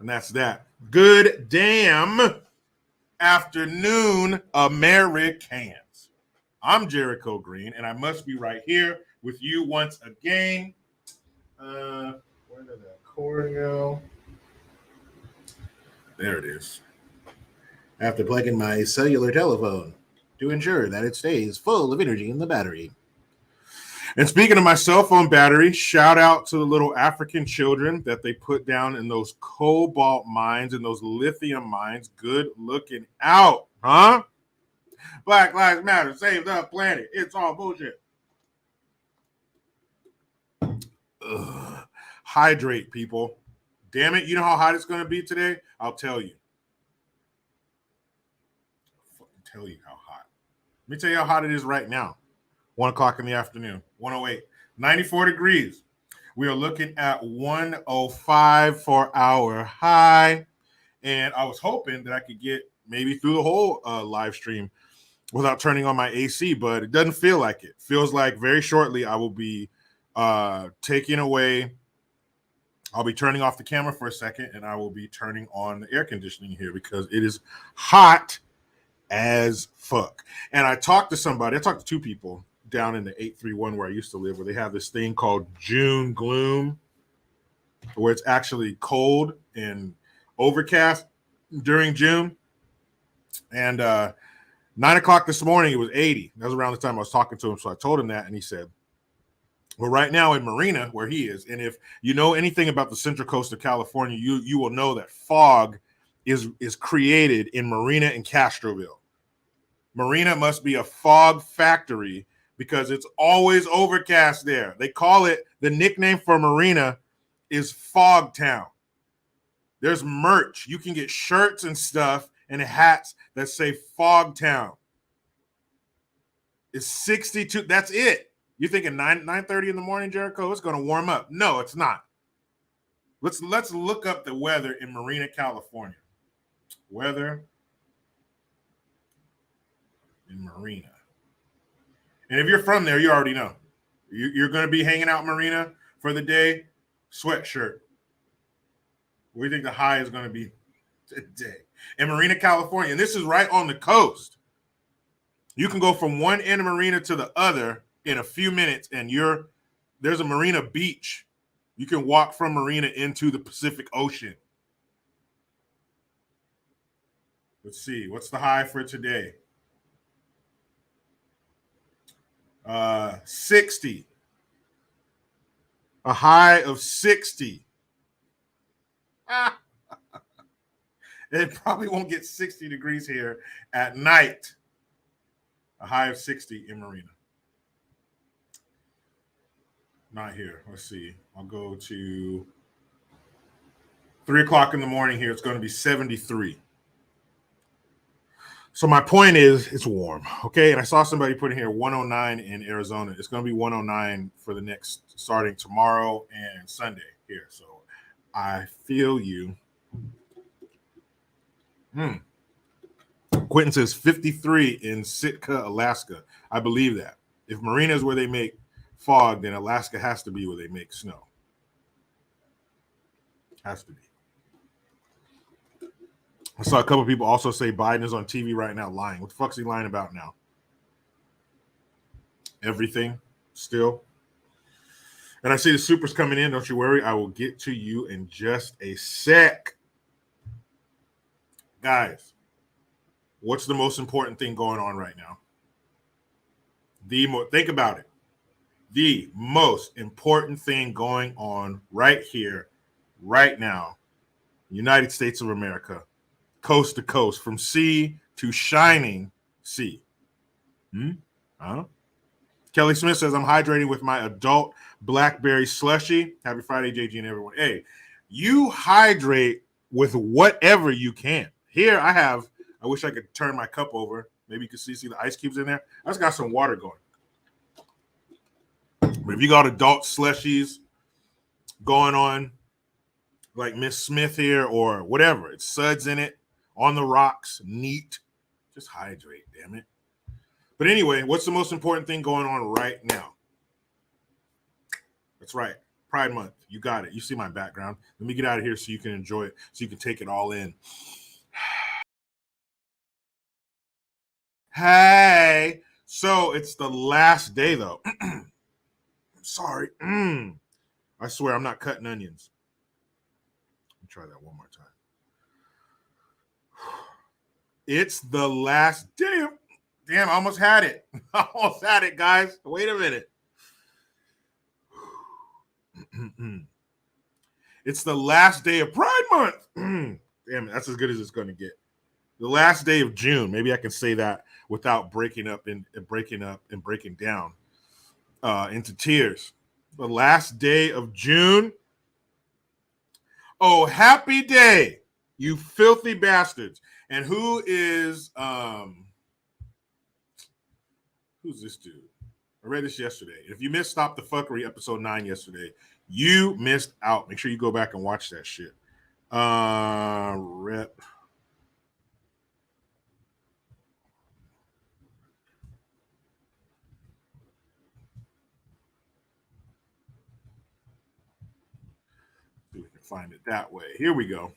And that's that. Good damn afternoon, Americans. I'm Jericho Green, and I must be right here with you once again. Where did that cord go? There it is. After plugging my cellular telephone to ensure that it stays full of energy in the battery. And speaking of my cell phone battery, shout out to the little African children that they put down in those cobalt mines and those lithium mines. Good looking out, huh? Black Lives Matter, save the planet. It's all bullshit. Ugh. Hydrate, people. Damn it, you know how hot it's going to be today? I'll tell you. I'll fucking tell you how hot. Let me tell you how hot it is right now. 1 o'clock in the afternoon, 108, 94 degrees. We are looking at 105 for our high. And I was hoping that I could get maybe through the whole live stream without turning on my AC, but it doesn't feel like it. Feels like very shortly I will be taking away. I'll be turning off the camera for a second, and I will be turning on the air conditioning here because it is hot as fuck. And I talked to two people down in the 831 where I used to live, where they have this thing called June gloom, where it's actually cold and overcast during June. And 9 o'clock this morning, it was 80. That was around the time I was talking to him. So I told him that, and he said, well, right now in Marina, where he is, and if you know anything about the Central Coast of California, you will know that fog is created in Marina and Castroville. Marina must be a fog factory because it's always overcast there. They call it, the nickname for Marina is Fog Town. There's merch. You can get shirts and stuff and hats that say Fog Town. It's 62. That's it. You thinking 9:30 in the morning, Jericho? It's going to warm up. No, it's not. Let's look up the weather in Marina, California. Weather in Marina. And if you're from there, you already know. You're going to be hanging out in Marina for the day, sweatshirt. What do you think the high is going to be today? In Marina, California, and this is right on the coast. You can go from one end of Marina to the other in a few minutes, and there's a Marina beach. You can walk from Marina into the Pacific Ocean. Let's see. What's the high for today? 60. A high of 60. It probably won't get 60 degrees here at night. A high of 60 in Marina. Not here. Let's see. I'll go to 3 o'clock in the morning here. It's going to be 73. So my point is, it's warm, okay? And I saw somebody put in here 109 in Arizona. It's going to be 109 for the next, starting tomorrow and Sunday here. So I feel you. Quentin says 53 in Sitka, Alaska. I believe that. If Marina is where they make fog, then Alaska has to be where they make snow. Has to be. I saw a couple of people also say Biden is on TV right now lying. What the fuck's he lying about now? Everything still. And I see the supers coming in. Don't you worry. I will get to you in just a sec. Guys, what's the most important thing going on right now? Think about it. The most important thing going on right here, right now, United States of America, coast to coast, from sea to shining sea. Kelly Smith says, I'm hydrating with my adult blackberry slushy. Happy Friday, JG and everyone. Hey, you hydrate with whatever you can. Here I wish I could turn my cup over. Maybe you can see the ice cubes in there. I just got some water going. But if you got adult slushies going on, like Miss Smith here or whatever, it's suds in it, on the rocks, neat. Just hydrate, damn it. But anyway, what's the most important thing going on right now? That's right. Pride Month. You got it. You see my background. Let me get out of here so you can enjoy it, so you can take it all in. Hey, so it's the last day though. Sorry. I swear I'm not cutting onions. Let me try that one more time. It's the last day. Damn, I almost had it. I almost had it, guys. Wait a minute. It's the last day of Pride Month. Damn it, that's as good as it's going to get. The last day of June. Maybe I can say that without breaking down into tears. The last day of June. Oh, happy day, you filthy bastards. And who's this dude? I read this yesterday. If you missed Stop the Fuckery episode 9 yesterday, you missed out. Make sure you go back and watch that shit. Rep. See if we can find it that way. Here we go.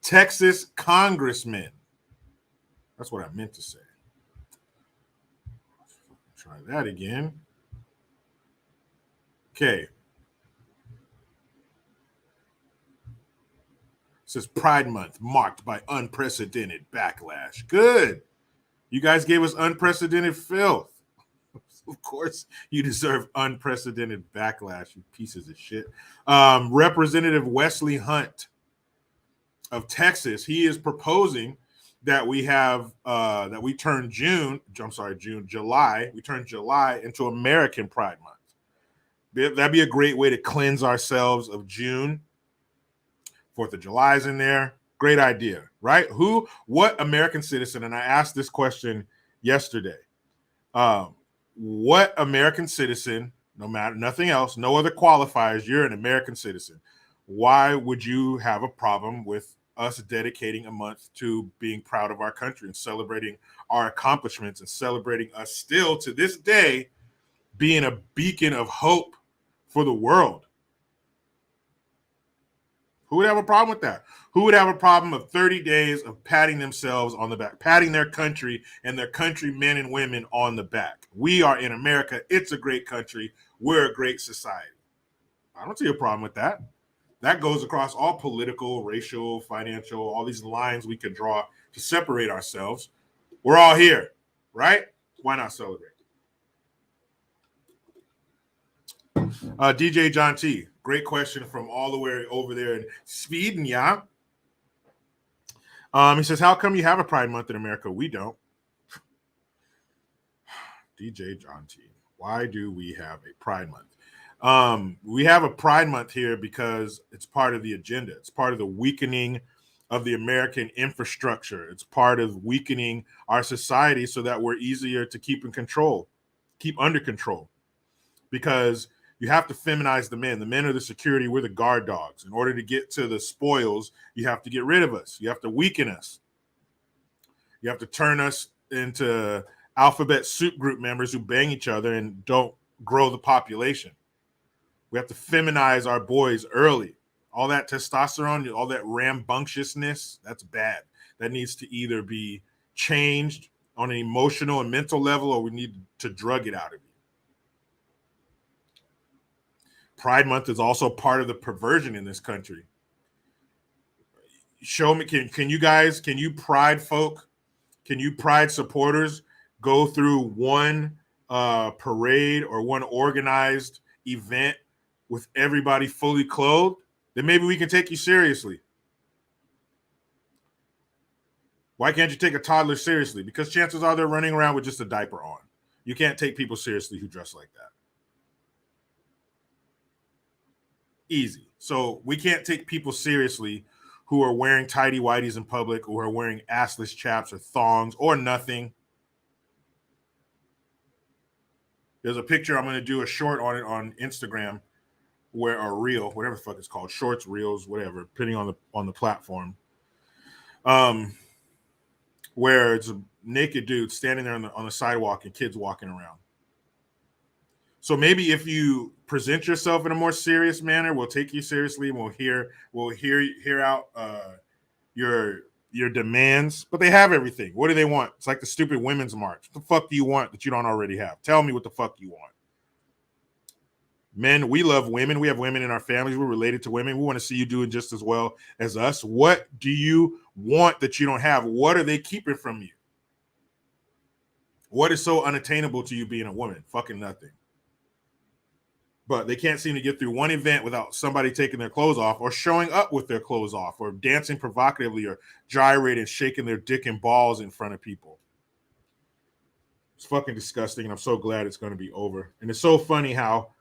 Texas congressman. That's what I meant to say. Try that again. Okay. It says Pride Month marked by unprecedented backlash. Good. You guys gave us unprecedented filth. Of course, you deserve unprecedented backlash, you pieces of shit. Representative Wesley Hunt of Texas, he is proposing that we have that we turn July. We turn July into American Pride Month. That'd be a great way to cleanse ourselves of June. 4th of July is in there. Great idea, right? What American citizen, and I asked this question yesterday, what American citizen, no matter nothing else, no other qualifiers, you're an American citizen. Why would you have a problem with us dedicating a month to being proud of our country and celebrating our accomplishments and celebrating us still to this day being a beacon of hope for the world? Who would have a problem with that? Who would have a problem of 30 days of patting themselves on the back, patting their country and their countrymen and women on the back? We are in America. It's a great country. We're a great society. I don't see a problem with that. That goes across all political, racial, financial, all these lines we could draw to separate ourselves. We're all here, right? Why not celebrate? DJ John T, great question from all the way over there in Sweden, yeah. He says, how come you have a Pride Month in America? We don't. DJ John T, why do we have a Pride Month? We have a Pride Month here because it's part of the agenda. It's part of the weakening of the American infrastructure. It's part of weakening our society so that we're easier to keep under control. Because you have to feminize the men. The men are the security. We're the guard dogs. In order to get to the spoils, you have to get rid of us. You have to weaken us. You have to turn us into alphabet soup group members who bang each other and don't grow the population. We have to feminize our boys early. All that testosterone, all that rambunctiousness, that's bad. That needs to either be changed on an emotional and mental level, or we need to drug it out of you. Pride Month is also part of the perversion in this country. Show me, can you Pride folk, can you Pride supporters go through one parade or one organized event with everybody fully clothed? Then maybe we can take you seriously. Why can't you take a toddler seriously? Because chances are they're running around with just a diaper on. You can't take people seriously who dress like that. Easy. So we can't take people seriously who are wearing tighty whities in public, who are wearing assless chaps or thongs or nothing. There's a picture, I'm going to do a short on it on Instagram, where a reel, whatever the fuck it's called, shorts, reels, whatever, depending on the platform. Where it's a naked dude standing there on the sidewalk and kids walking around. So maybe if you present yourself in a more serious manner, we'll take you seriously, and we'll hear out your demands. But they have everything. What do they want? It's like the stupid women's march. What the fuck do you want that you don't already have? Tell me what the fuck you want. Men, we love women. We have women in our families. We're related to women. We want to see you doing just as well as us. What do you want that you don't have? What are they keeping from you? What is so unattainable to you being a woman? Fucking nothing. But they can't seem to get through one event without somebody taking their clothes off or showing up with their clothes off or dancing provocatively or gyrating, shaking their dick and balls in front of people. It's fucking disgusting, and I'm so glad it's going to be over. And it's so funny how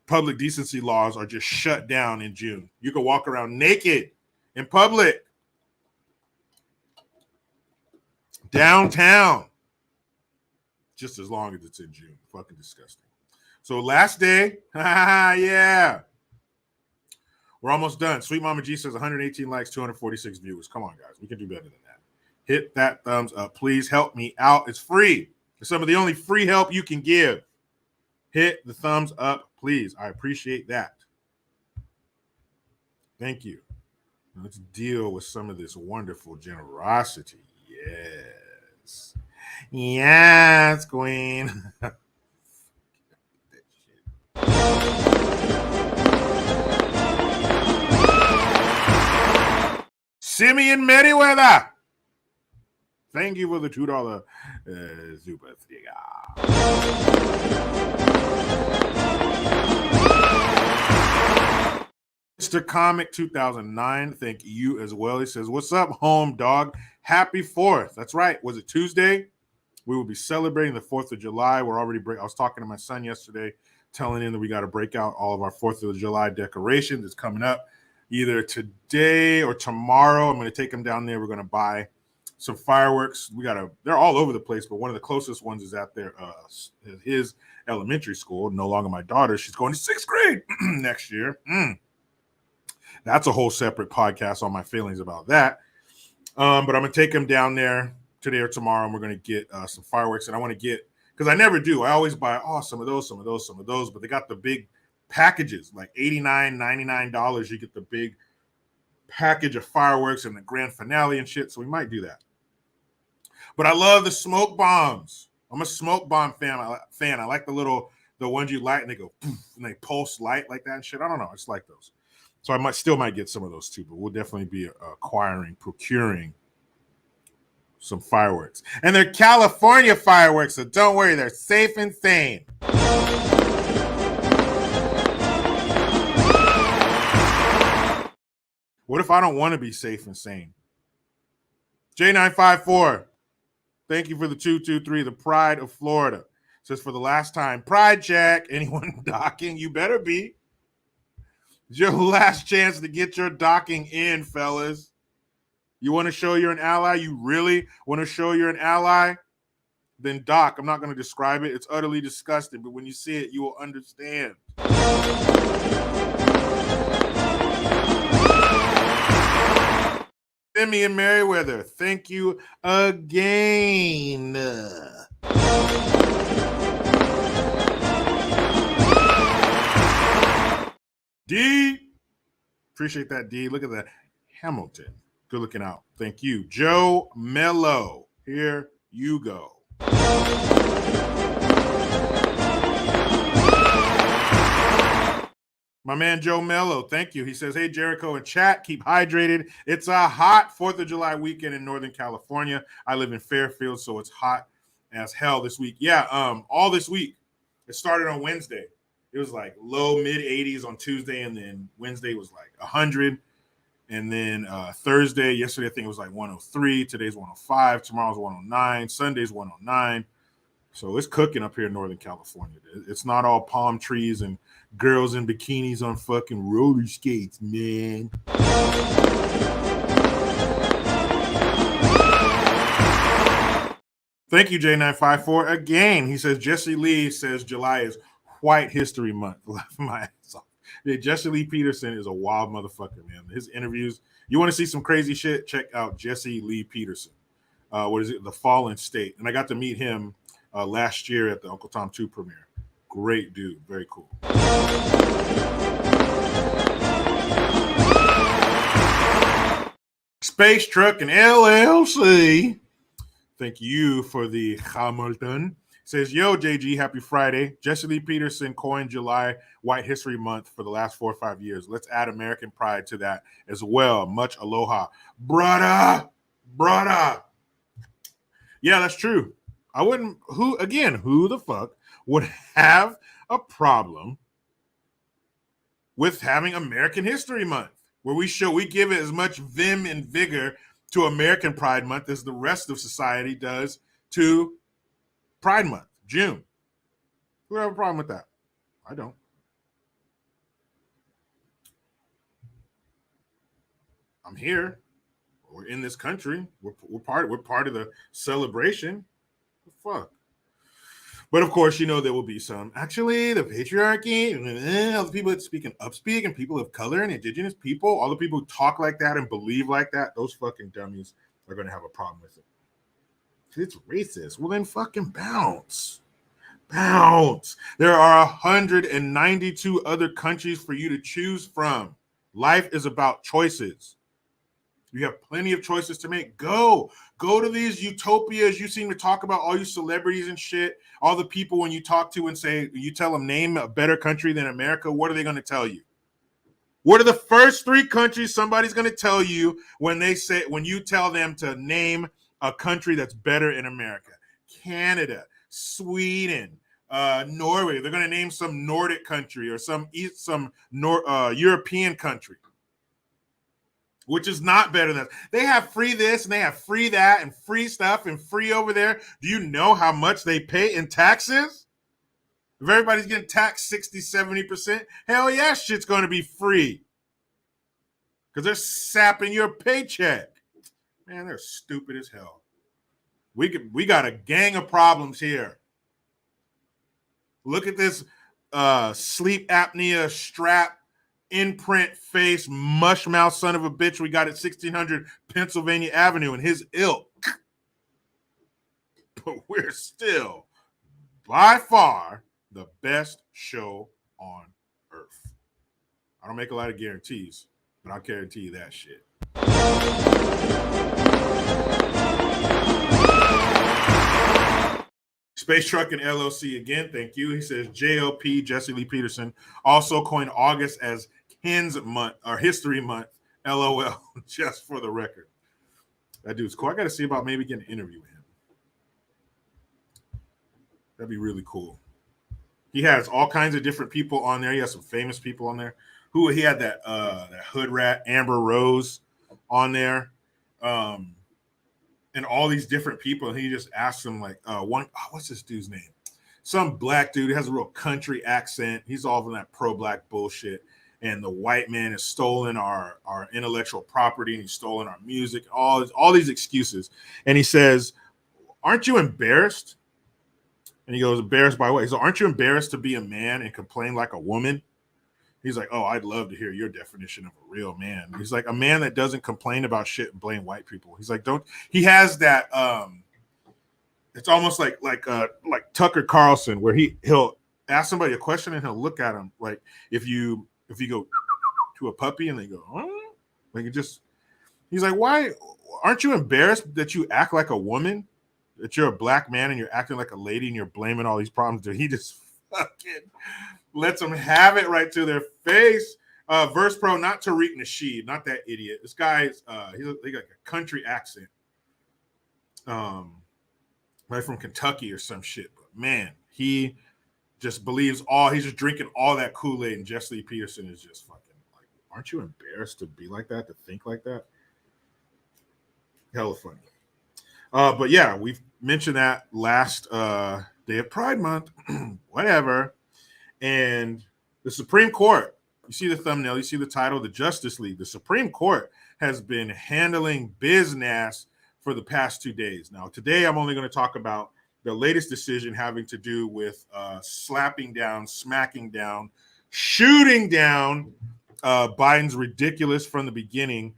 public decency laws are just shut down in June. You can walk around naked in public, downtown, just as long as it's in June. Fucking disgusting. So last day, yeah. We're almost done. Sweet Mama G says 118 likes, 246 viewers. Come on, guys. We can do better than that. Hit that thumbs up. Please help me out. It's free. It's some of the only free help you can give. Hit the thumbs up, please. I appreciate that. Thank you. Now let's deal with some of this wonderful generosity. Yes. Yes, Queen. Simeon Merriweather. Thank you for the $2 super sticker. Mr. Comic 2009, thank you as well. He says, what's up, home dog? Happy 4th. That's right. Was it Tuesday? We will be celebrating the 4th of July. I was talking to my son yesterday, telling him that we got to break out all of our 4th of July decorations. It's coming up either today or tomorrow. I'm going to take him down there. We're going to buy some fireworks. They're all over the place, but one of the closest ones is at his elementary school. No longer my daughter. She's going to 6th grade next year. That's a whole separate podcast on my feelings about that. But I'm going to take him down there today or tomorrow, and we're going to get some fireworks. And I want to get, because I never do. I always buy, some of those. But they got the big packages, like $89, $99. You get the big package of fireworks and the grand finale and shit. So we might do that. But I love the smoke bombs. I'm a smoke bomb fan. I like the ones you light and they go poof, and they pulse light like that and shit. I don't know. I just like those. So I might get some of those too, but we'll definitely be procuring some fireworks. And they're California fireworks, so don't worry, they're safe and sane. What if I don't want to be safe and sane? J954, thank you for the 223, the Pride of Florida. Says for the last time, Pride check. Anyone docking? You better be. It's your last chance to get your docking in, fellas. You want to show you're an ally? You really want to show you're an ally? Then dock. I'm not going to describe it. It's utterly disgusting, but when you see it, you will understand. Simeon Merriweather, thank you again. D, appreciate that, D. Look at that. Hamilton, good looking out. Thank you. Joe Mello, here you go. My man Joe Mello, thank you. He says, hey, Jericho and chat, keep hydrated. It's a hot 4th of July weekend in Northern California. I live in Fairfield, so it's hot as hell this week. Yeah, all this week. It started on Wednesday. It was like low, mid-80s on Tuesday, and then Wednesday was like 100. And then Thursday, yesterday, I think it was like 103. Today's 105. Tomorrow's 109. Sunday's 109. So it's cooking up here in Northern California. It's not all palm trees and girls in bikinis on fucking roller skates, man. Thank you, J954. Again, he says, Jesse Lee says July is White History Month. Laugh my ass off. Yeah, Jesse Lee Peterson is a wild motherfucker, man. His interviews, you want to see some crazy shit? Check out Jesse Lee Peterson. What is it? The Fallen State. And I got to meet him last year at the Uncle Tom 2 premiere. Great dude. Very cool. Space Truck and LLC. Thank you for the Hamilton. Says, yo, JG, happy Friday. Jesse Lee Peterson coined July White History Month for the last 4 or 5 years. Let's add American pride to that as well. Much aloha. Brother. Yeah, that's true. I wouldn't, who the fuck would have a problem with having American History Month, where we give it as much vim and vigor to American Pride Month as the rest of society does to Pride Month, June. Who have a problem with that? I don't. I'm here. We're in this country. We're part of the celebration. What the fuck? But of course, you know, there will be some. Actually, the patriarchy, all the people that speak in upspeak, and people of color and indigenous people, all the people who talk like that and believe like that, those fucking dummies are going to have a problem with it. It's racist. Well, then fucking bounce. Bounce. There are 192 other countries for you to choose from. Life is about choices. You have plenty of choices to make. Go to these utopias you seem to talk about, all you celebrities and shit, all the people when you talk to and say, you tell them name a better country than America, what are they going to tell you? What are the first 3 countries somebody's going to tell you when you tell them to name a country that's better in America? Canada, Sweden, Norway. They're going to name some Nordic country or some European country, which is not better than they have free this and they have free that and free stuff and free over there. Do you know how much they pay in taxes? If everybody's getting taxed 60-70%, hell yeah, shit's going to be free because they're sapping your paycheck. Man, they're stupid as hell. We got a gang of problems here. Look at this sleep apnea strap imprint face mush mouth son of a bitch we got at 1600 Pennsylvania Avenue and his ilk. But we're still by far the best show on earth. I don't make a lot of guarantees, but I'll guarantee you that shit. Space Truck and LLC again, thank you. He says JLP, Jesse Lee Peterson, also coined August as Hens Month or History Month. LOL, just for the record. That dude's cool. I got to see about maybe getting an interview with him. That'd be really cool. He has all kinds of different people on there. He has some famous people on there. He had that hood rat Amber Rose on there, and all these different people. And he just asked them like, what's this dude's name? Some black dude. He has a real country accent. He's all in that pro-black bullshit. And the white man has stolen our intellectual property, and he's stolen our music, all these excuses. And he says, aren't you embarrassed? And he goes, embarrassed by what? He says, aren't you embarrassed to be a man and complain like a woman? He's like, oh, I'd love to hear your definition of a real man. He's like, a man that doesn't complain about shit and blame white people. He's like, he has that, it's almost like Tucker Carlson, where he'll ask somebody a question and he'll look at him like, if you go to a puppy and they go, oh, like he's like, why aren't you embarrassed that you act like a woman, that you're a black man and you're acting like a lady and you're blaming all these problems? He just fucking lets them have it right to their face. Verse Pro, not Tariq Nasheed, not that idiot. This guy's he got like a country accent, right from Kentucky or some shit. But man, he just believes he's just drinking all that Kool-Aid, and Jesse Lee Peterson is just fucking like, aren't you embarrassed to be like that, to think like that? Hella funny. But yeah, we've mentioned that last day of Pride Month, whatever. And the Supreme Court, you see the thumbnail, you see the title, the Justice League. The Supreme Court has been handling business for the past 2 days. Now, today I'm only going to talk about the latest decision having to do with slapping down, smacking down, shooting down Biden's ridiculous from the beginning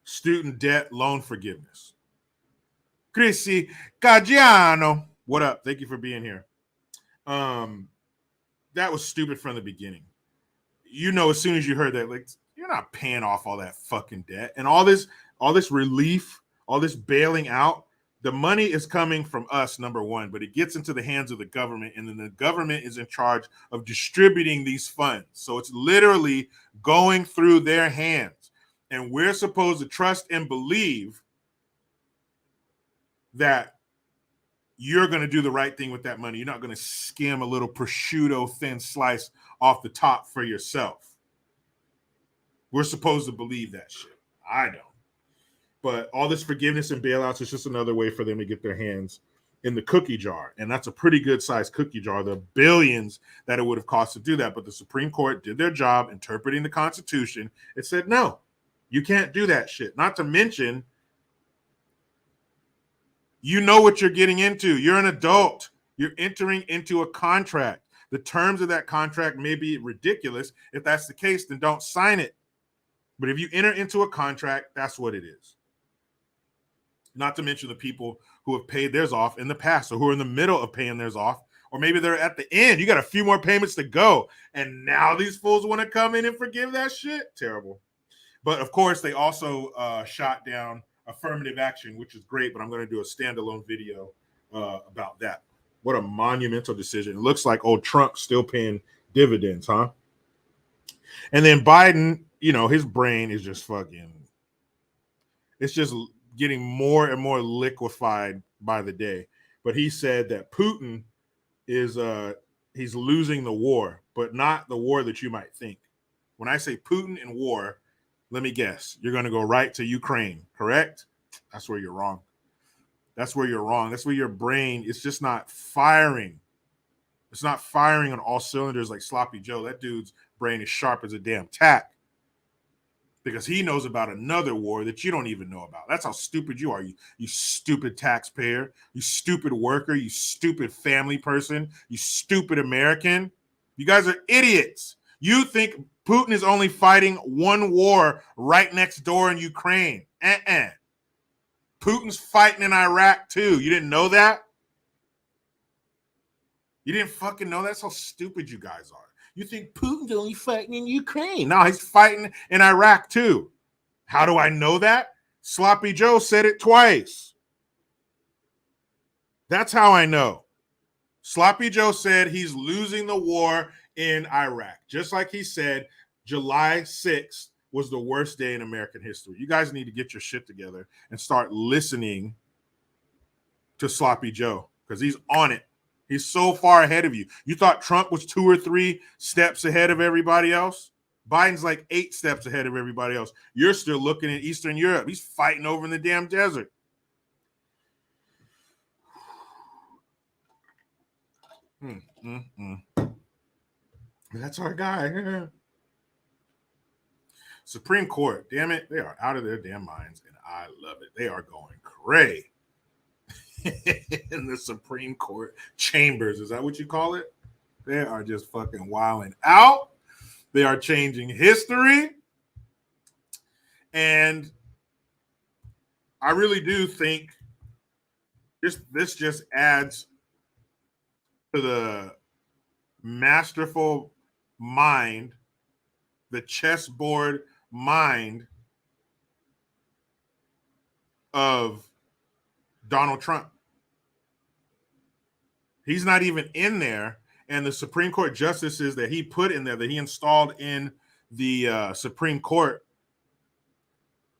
student debt loan forgiveness. Chrissy Caggiano, what up? Thank you for being here. That was stupid from the beginning. You know, as soon as you heard that, like, you're not paying off all that fucking debt and all this relief, all this bailing out. The money is coming from us, number one, but it gets into the hands of the government, and then the government is in charge of distributing these funds. So it's literally going through their hands. And we're supposed to trust and believe that you're going to do the right thing with that money. You're not going to skim a little prosciutto thin slice off the top for yourself. We're supposed to believe that shit. I don't. But all this forgiveness and bailouts is just another way for them to get their hands in the cookie jar. And that's a pretty good sized cookie jar. The billions that it would have cost to do that. But the Supreme Court did their job interpreting the Constitution. It said, no, you can't do that shit. Not to mention, you know what you're getting into. You're an adult. You're entering into a contract. The terms of that contract may be ridiculous. If that's the case, then don't sign it. But if you enter into a contract, that's what it is. Not to mention the people who have paid theirs off in the past or who are in the middle of paying theirs off, or maybe they're at the end. You got a few more payments to go. And now these fools want to come in and forgive that shit? Terrible. But of course, they also shot down affirmative action, which is great, but I'm going to do a standalone video about that. What a monumental decision. It looks like old Trump still paying dividends, huh? And then Biden, you know, his brain is just fucking, it's just getting more and more liquefied by the day. But he said that Putin is he's losing the war, but not the war that you might think. When I say Putin and war, let me guess, you're going to go right to Ukraine, correct? That's where you're wrong. That's where you're wrong. That's where your brain is just not firing. It's not firing on all cylinders like Sloppy Joe. That dude's brain is sharp as a damn tack because he knows about another war that you don't even know about. That's how stupid you are, you stupid taxpayer, you stupid worker, you stupid family person, you stupid American. You guys are idiots. You think Putin is only fighting one war right next door in Ukraine. Putin's fighting in Iraq too. You didn't know that? You didn't fucking know that? That's how stupid you guys are. You think Putin's only fighting in Ukraine. No, he's fighting in Iraq too. How do I know that? Sloppy Joe said it twice. That's how I know. Sloppy Joe said he's losing the war in Iraq. Just like he said July 6th was the worst day in American history. You guys need to get your shit together and start listening to Sloppy Joe because he's on it. He's so far ahead of you. You thought Trump was 2 or 3 steps ahead of everybody else? Biden's like 8 steps ahead of everybody else. You're still looking at Eastern Europe. He's fighting over in the damn desert. That's our guy. Supreme Court, damn it, they are out of their damn minds, and I love it. They are going cray in the Supreme Court chambers. Is that what you call it? They are just fucking wilding out. They are changing history. And I really do think this just adds to the masterful mind, the chessboard mind of Donald Trump. He's not even in there, and the Supreme Court justices that he put in there, that he installed in the Supreme Court,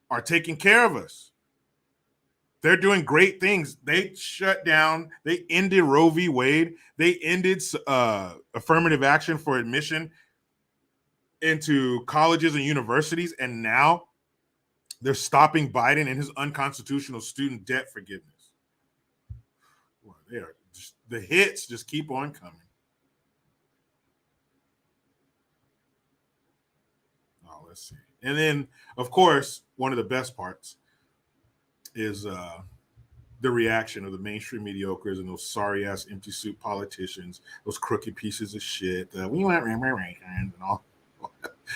are taking care of us. They're doing great things. They shut down, they ended Roe v. Wade, they ended affirmative action for admission into colleges and universities, and now they're stopping Biden and his unconstitutional student debt forgiveness. Well, they are just, the hits just keep on coming. Oh, let's see. And then, of course, one of the best parts is the reaction of the mainstream mediocres and those sorry ass empty suit politicians, those crooked pieces of shit. We want and all.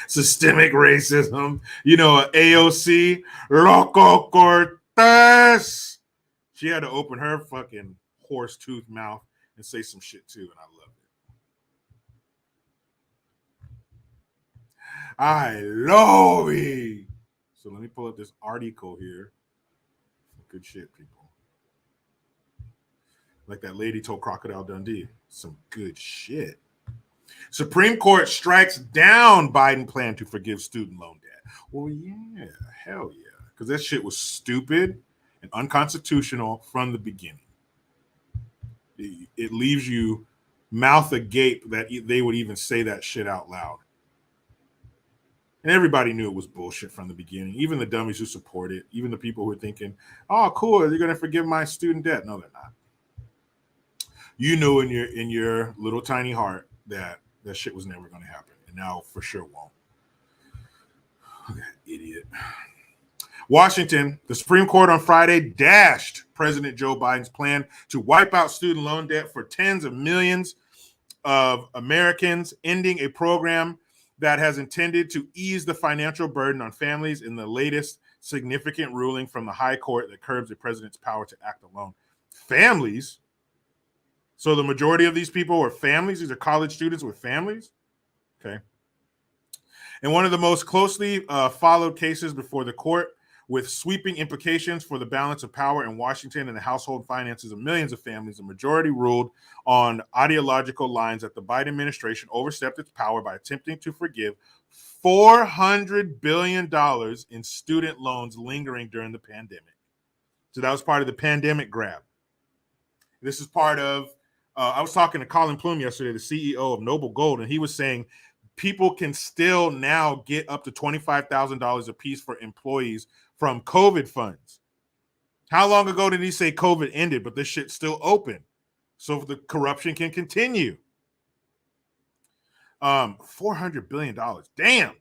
Systemic racism, you know, AOC, Loco Cortez. She had to open her fucking horse tooth mouth and say some shit too, and I loved it. I love it. So let me pull up this article here. Good shit, people. Like that lady told Crocodile Dundee. Some good shit. Supreme Court strikes down Biden plan to forgive student loan debt. Well, yeah, hell yeah. Because that shit was stupid and unconstitutional from the beginning. It leaves you mouth agape that they would even say that shit out loud. And everybody knew it was bullshit from the beginning. Even the dummies who support it, even the people who are thinking, oh, cool, they're going to forgive my student debt. No, they're not. You knew in your little tiny heart that that shit was never going to happen. And now for sure won't. That idiot. Washington, the Supreme Court on Friday dashed President Joe Biden's plan to wipe out student loan debt for tens of millions of Americans, ending a program that has intended to ease the financial burden on families in the latest significant ruling from the high court that curbs the president's power to act alone. Families? So the majority of these people were families? These are college students with families? Okay. And one of the most closely followed cases before the court, with sweeping implications for the balance of power in Washington and the household finances of millions of families, the majority ruled on ideological lines that the Biden administration overstepped its power by attempting to forgive $400 billion in student loans lingering during the pandemic. So that was part of the pandemic grab. This is part of, I was talking to Colin Plume yesterday, the CEO of Noble Gold, and he was saying people can still now get up to $25,000 a piece for employees from COVID funds. How long ago did he say COVID ended, but this shit's still open? So the corruption can continue. $400 billion. Damn.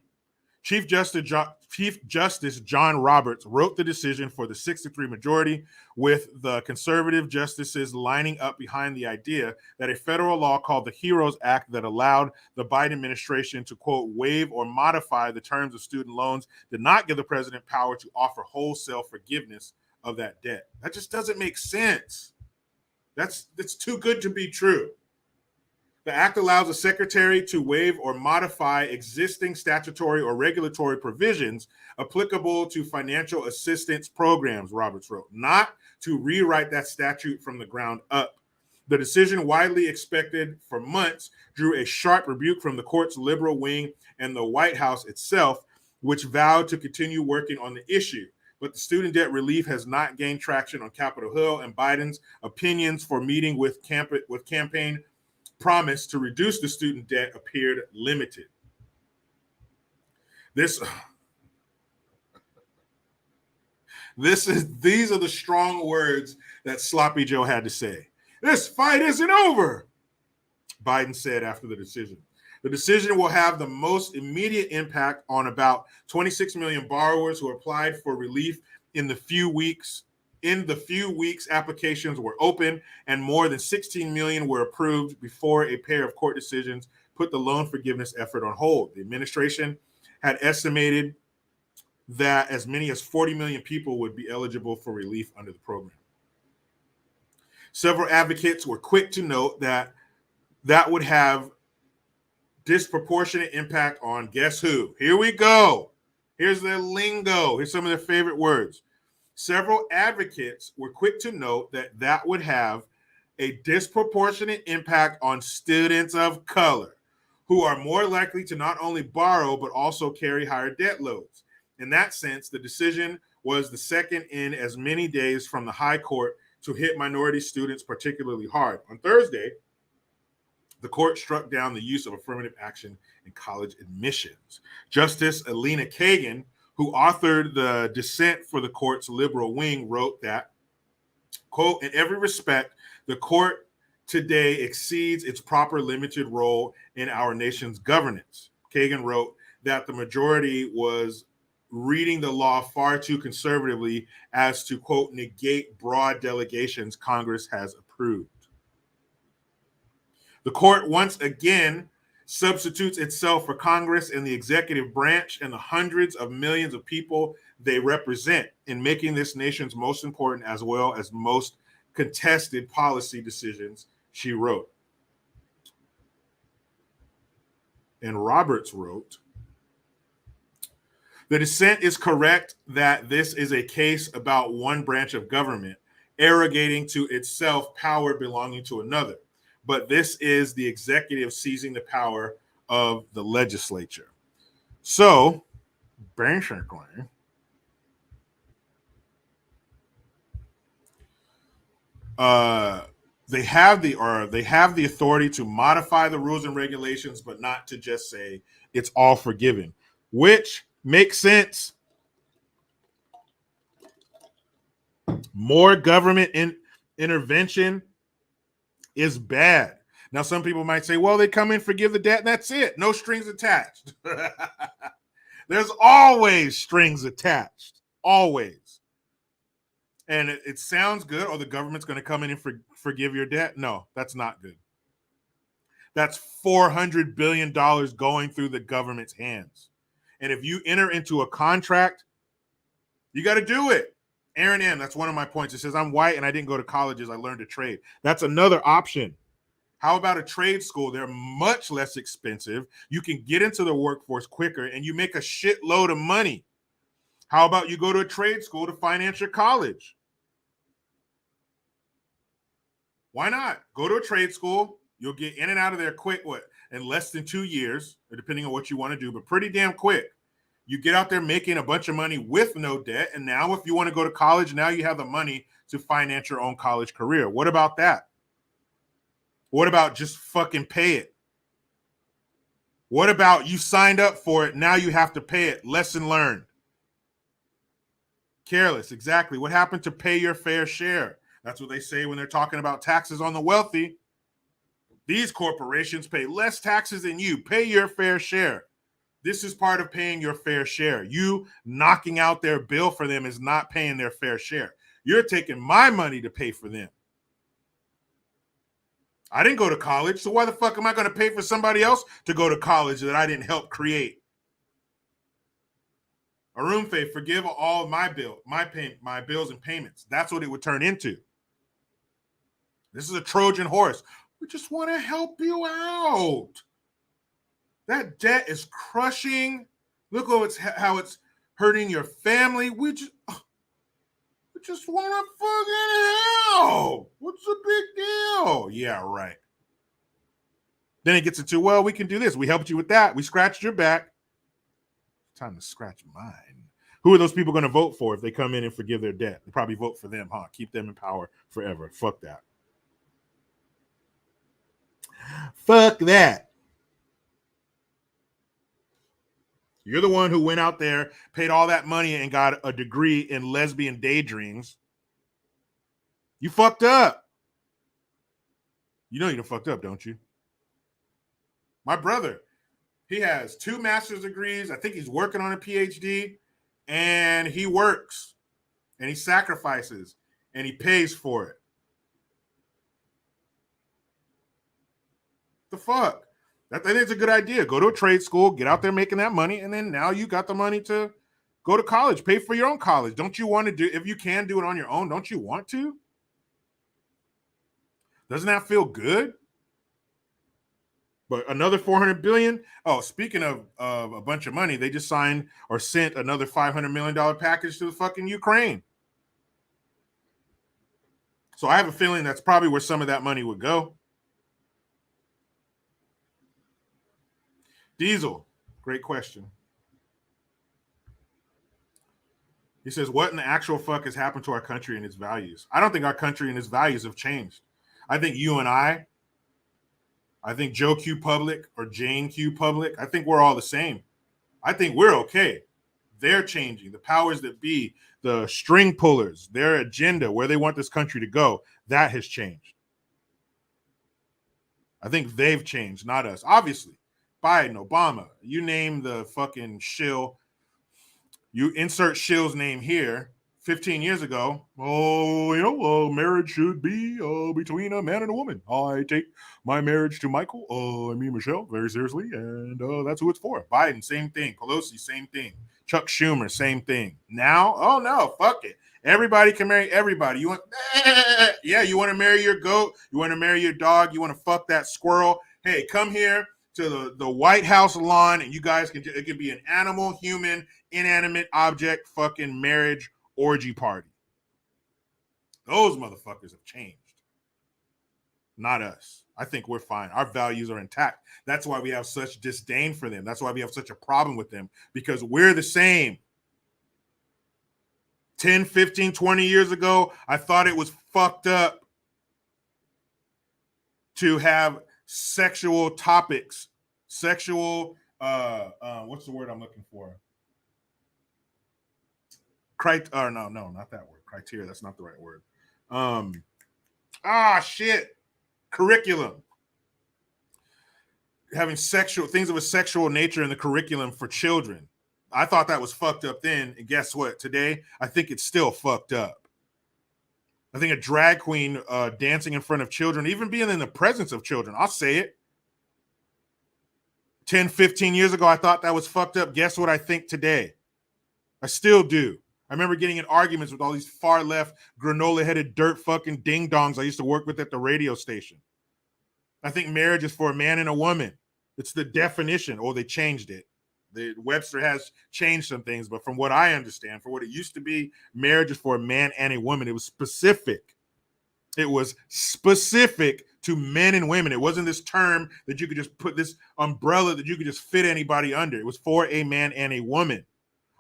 Chief Justice John Roberts wrote the decision for the 6-3 majority, with the conservative justices lining up behind the idea that a federal law called the HEROES Act that allowed the Biden administration to, quote, waive or modify the terms of student loans did not give the president power to offer wholesale forgiveness of that debt. That just doesn't make sense. That's too good to be true. The act allows the secretary to waive or modify existing statutory or regulatory provisions applicable to financial assistance programs, Roberts wrote, not to rewrite that statute from the ground up. The decision, widely expected for months, drew a sharp rebuke from the court's liberal wing and the White House itself, which vowed to continue working on the issue. But the student debt relief has not gained traction on Capitol Hill, and Biden's opinions for meeting with campaign promise to reduce the student debt appeared limited. These are the strong words that Sloppy Joe had to say. This fight isn't over, Biden said after the decision. The decision will have the most immediate impact on about 26 million borrowers who applied for relief in the few weeks applications were open, and more than 16 million were approved before a pair of court decisions put the loan forgiveness effort on hold. The administration had estimated that as many as 40 million people would be eligible for relief under the program. Several advocates were quick to note that would have disproportionate impact on guess who? Here we go. Here's their lingo. Here's some of their favorite words. Several advocates were quick to note that would have a disproportionate impact on students of color, who are more likely to not only borrow, but also carry higher debt loads. In that sense, the decision was the second in as many days from the high court to hit minority students particularly hard. On Thursday, the court struck down the use of affirmative action in college admissions. Justice Elena Kagan, who authored the dissent for the court's liberal wing, wrote that, quote, in every respect, the court today exceeds its proper limited role in our nation's governance. Kagan wrote that the majority was reading the law far too conservatively as to, quote, negate broad delegations Congress has approved. The court once again substitutes itself for Congress and the executive branch and the hundreds of millions of people they represent in making this nation's most important as well as most contested policy decisions, she wrote. And Roberts wrote, The dissent is correct that this is a case about one branch of government arrogating to itself power belonging to another. But this is the executive seizing the power of the legislature. So, basically, they have the authority to modify the rules and regulations, but not to just say it's all forgiven, which makes sense. More government intervention is bad. Now, some people might say, well, they come in, forgive the debt, and that's it. No strings attached. There's always strings attached. Always. And it sounds good. Oh, the government's going to come in and forgive your debt. No, that's not good. That's $400 billion going through the government's hands. And if you enter into a contract, you got to do it. Aaron M., that's one of my points. It says, I'm white and I didn't go to colleges. I learned a trade. That's another option. How about a trade school? They're much less expensive. You can get into the workforce quicker and you make a shitload of money. How about you go to a trade school to finance your college? Why not? Go to a trade school. You'll get in and out of there quick, in less than 2 years, depending on what you want to do, but pretty damn quick. You get out there making a bunch of money with no debt. And now if you want to go to college, now you have the money to finance your own college career. What about that? What about just fucking pay it? What about you signed up for it, now you have to pay it? Lesson learned. Careless, exactly. What happened to pay your fair share? That's what they say when they're talking about taxes on the wealthy. These corporations pay less taxes than you. Pay your fair share. This is part of paying your fair share. You knocking out their bill for them is not paying their fair share. You're taking my money to pay for them. I didn't go to college, so why the fuck am I going to pay for somebody else to go to college that I didn't help create? Arumfe, forgive all my bills and payments. That's what it would turn into. This is a Trojan horse. We just want to help you out. That debt is crushing. Look how it's hurting your family. We just want to fucking help. What's the big deal? Yeah, right. Then it gets into, well, we can do this. We helped you with that. We scratched your back. Time to scratch mine. Who are those people going to vote for if they come in and forgive their debt? They probably vote for them, huh? Keep them in power forever. Fuck that. Fuck that. You're the one who went out there, paid all that money, and got a degree in lesbian daydreams. You fucked up. You know you done fucked up, don't you? My brother, he has 2 master's degrees. I think he's working on a PhD. And he works. And he sacrifices. And he pays for it. The fuck? I think it's a good idea. Go to a trade school, get out there making that money, and then now you got the money to go to college. Pay for your own college. Don't you want to do, if you can do it on your own, don't you want to? Doesn't that feel good? But another $400 billion. Oh, speaking of a bunch of money, they just signed or sent another $500 million package to the fucking Ukraine. So I have a feeling that's probably where some of that money would go. Diesel, great question. He says, what in the actual fuck has happened to our country and its values? I don't think our country and its values have changed. I think you and I think Joe Q Public or Jane Q Public, I think we're all the same. I think we're okay. They're changing. The powers that be, the string pullers, their agenda, where they want this country to go, that has changed. I think they've changed, not us. Obviously, Biden, Obama, you name the fucking shill, you insert shill's name here. 15 years ago, marriage should be between a man and a woman. I take my marriage to Michael, Michelle, very seriously, and that's who it's for. Biden, same thing. Pelosi, same thing. Chuck Schumer, same thing. Now, oh no, fuck it. Everybody can marry everybody. You want, you want to marry your goat, you want to marry your dog, you want to fuck that squirrel. Hey, come here to the White House lawn, and you guys it can be an animal, human, inanimate object, fucking marriage orgy party. Those motherfuckers have changed. Not us. I think we're fine. Our values are intact. That's why we have such disdain for them. That's why we have such a problem with them, because we're the same. 10, 15, 20 years ago, I thought it was fucked up to have sexual topics, what's the word I'm looking for? No, not that word. Criteria, that's not the right word. Curriculum. Having sexual things of a sexual nature in the curriculum for children. I thought that was fucked up then, and guess what? Today, I think it's still fucked up. I think a drag queen dancing in front of children, even being in the presence of children, I'll say it. 10, 15 years ago, I thought that was fucked up. Guess what I think today? I still do. I remember getting in arguments with all these far left, granola-headed dirt fucking ding-dongs I used to work with at the radio station. I think marriage is for a man and a woman. It's the definition, or they changed it. Webster has changed some things, but from what I understand, for what it used to be, marriage is for a man and a woman. It was specific. It was specific to men and women. It wasn't this term that you could just put, this umbrella that you could just fit anybody under. It was for a man and a woman.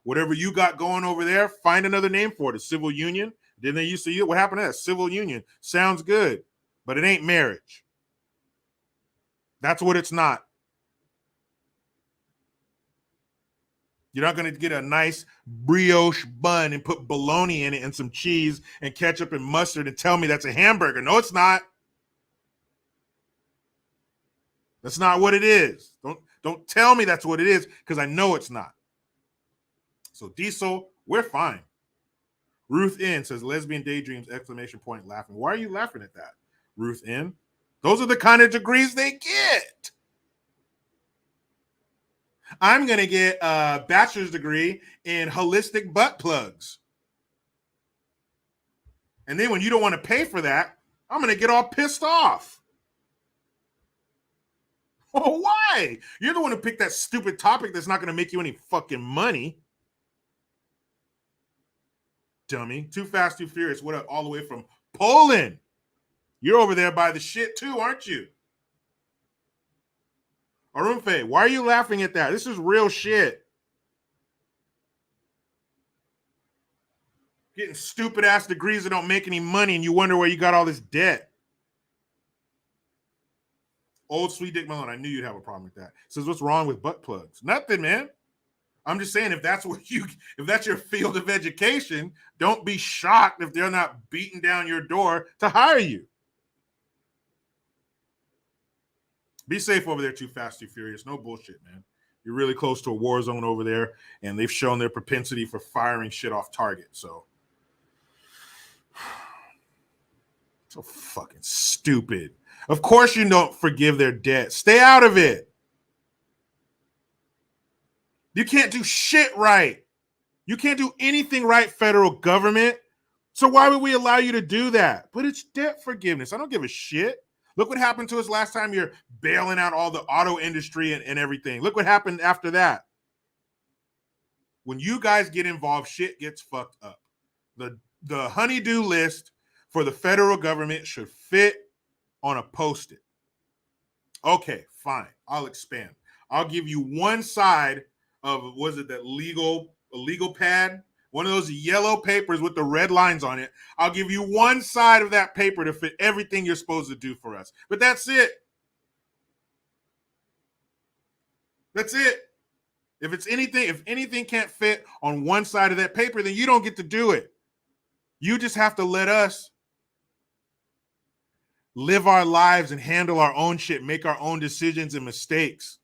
Whatever you got going over there, find another name for it. A civil union. Didn't they used to use, what happened to that? Civil union. Sounds good, but it ain't marriage. That's what it's not. You're not going to get a nice brioche bun and put bologna in it and some cheese and ketchup and mustard and tell me that's a hamburger. No, it's not. That's not what it is. Don't tell me that's what it is, because I know it's not. So Diesel, we're fine. Ruth N says, lesbian daydreams, ! Laughing. Why are you laughing at that, Ruth N? Those are the kind of degrees they get. I'm going to get a bachelor's degree in holistic butt plugs. And then when you don't want to pay for that, I'm going to get all pissed off. Oh, why? You're the one who picked that stupid topic that's not going to make you any fucking money. Dummy. Too Fast, Too Furious. What up? All the way from Poland. You're over there by the shit too, aren't you? Arunfe, why are you laughing at that? This is real shit. Getting stupid ass degrees that don't make any money and you wonder where you got all this debt. Old Sweet Dick Malone, I knew you'd have a problem with that. Says, what's wrong with butt plugs? Nothing, man. I'm just saying, if that's your field of education, don't be shocked if they're not beating down your door to hire you. Be safe over there, Too Fast, Too Furious. No bullshit, man. You're really close to a war zone over there, and they've shown their propensity for firing shit off target. So fucking stupid. Of course you don't forgive their debt. Stay out of it. You can't do shit right. You can't do anything right, federal government. So why would we allow you to do that? But it's debt forgiveness. I don't give a shit. Look what happened to us last time you're bailing out all the auto industry and everything. Look what happened after that. When you guys get involved, shit gets fucked up. The honey-do list for the federal government should fit on a Post-it. Okay, fine. I'll expand. I'll give you one side of, was it that legal pad? One of those yellow papers with the red lines on it. I'll give you one side of that paper to fit everything you're supposed to do for us. But that's it. That's it. If anything can't fit on one side of that paper, then you don't get to do it. You just have to let us live our lives and handle our own shit, make our own decisions and mistakes.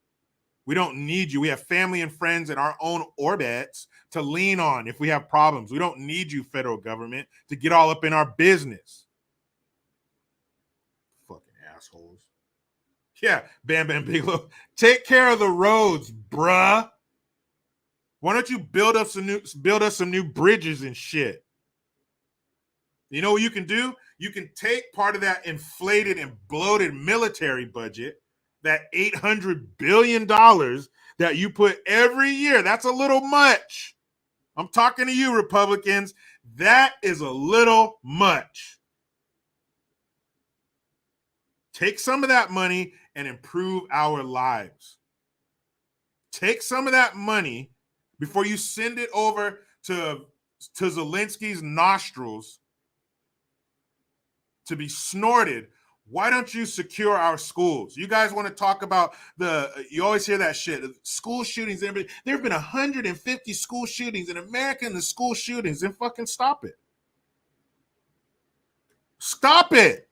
We don't need you. We have family and friends in our own orbits to lean on if we have problems. We don't need you, federal government, to get all up in our business. Fucking assholes. Yeah, Bam Bam Bigelow. Take care of the roads, bruh. Why don't you build us some new bridges and shit? You know what you can do? You can take part of that inflated and bloated military budget, That $800 billion that you put every year, that's a little much. I'm talking to you, Republicans. That is a little much. Take some of that money and improve our lives. Take some of that money before you send it over to Zelensky's nostrils to be snorted. Why don't you secure our schools? You guys want to talk about you always hear that shit, school shootings. There have been 150 school shootings in America, and the school shootings, then fucking stop it. Stop it.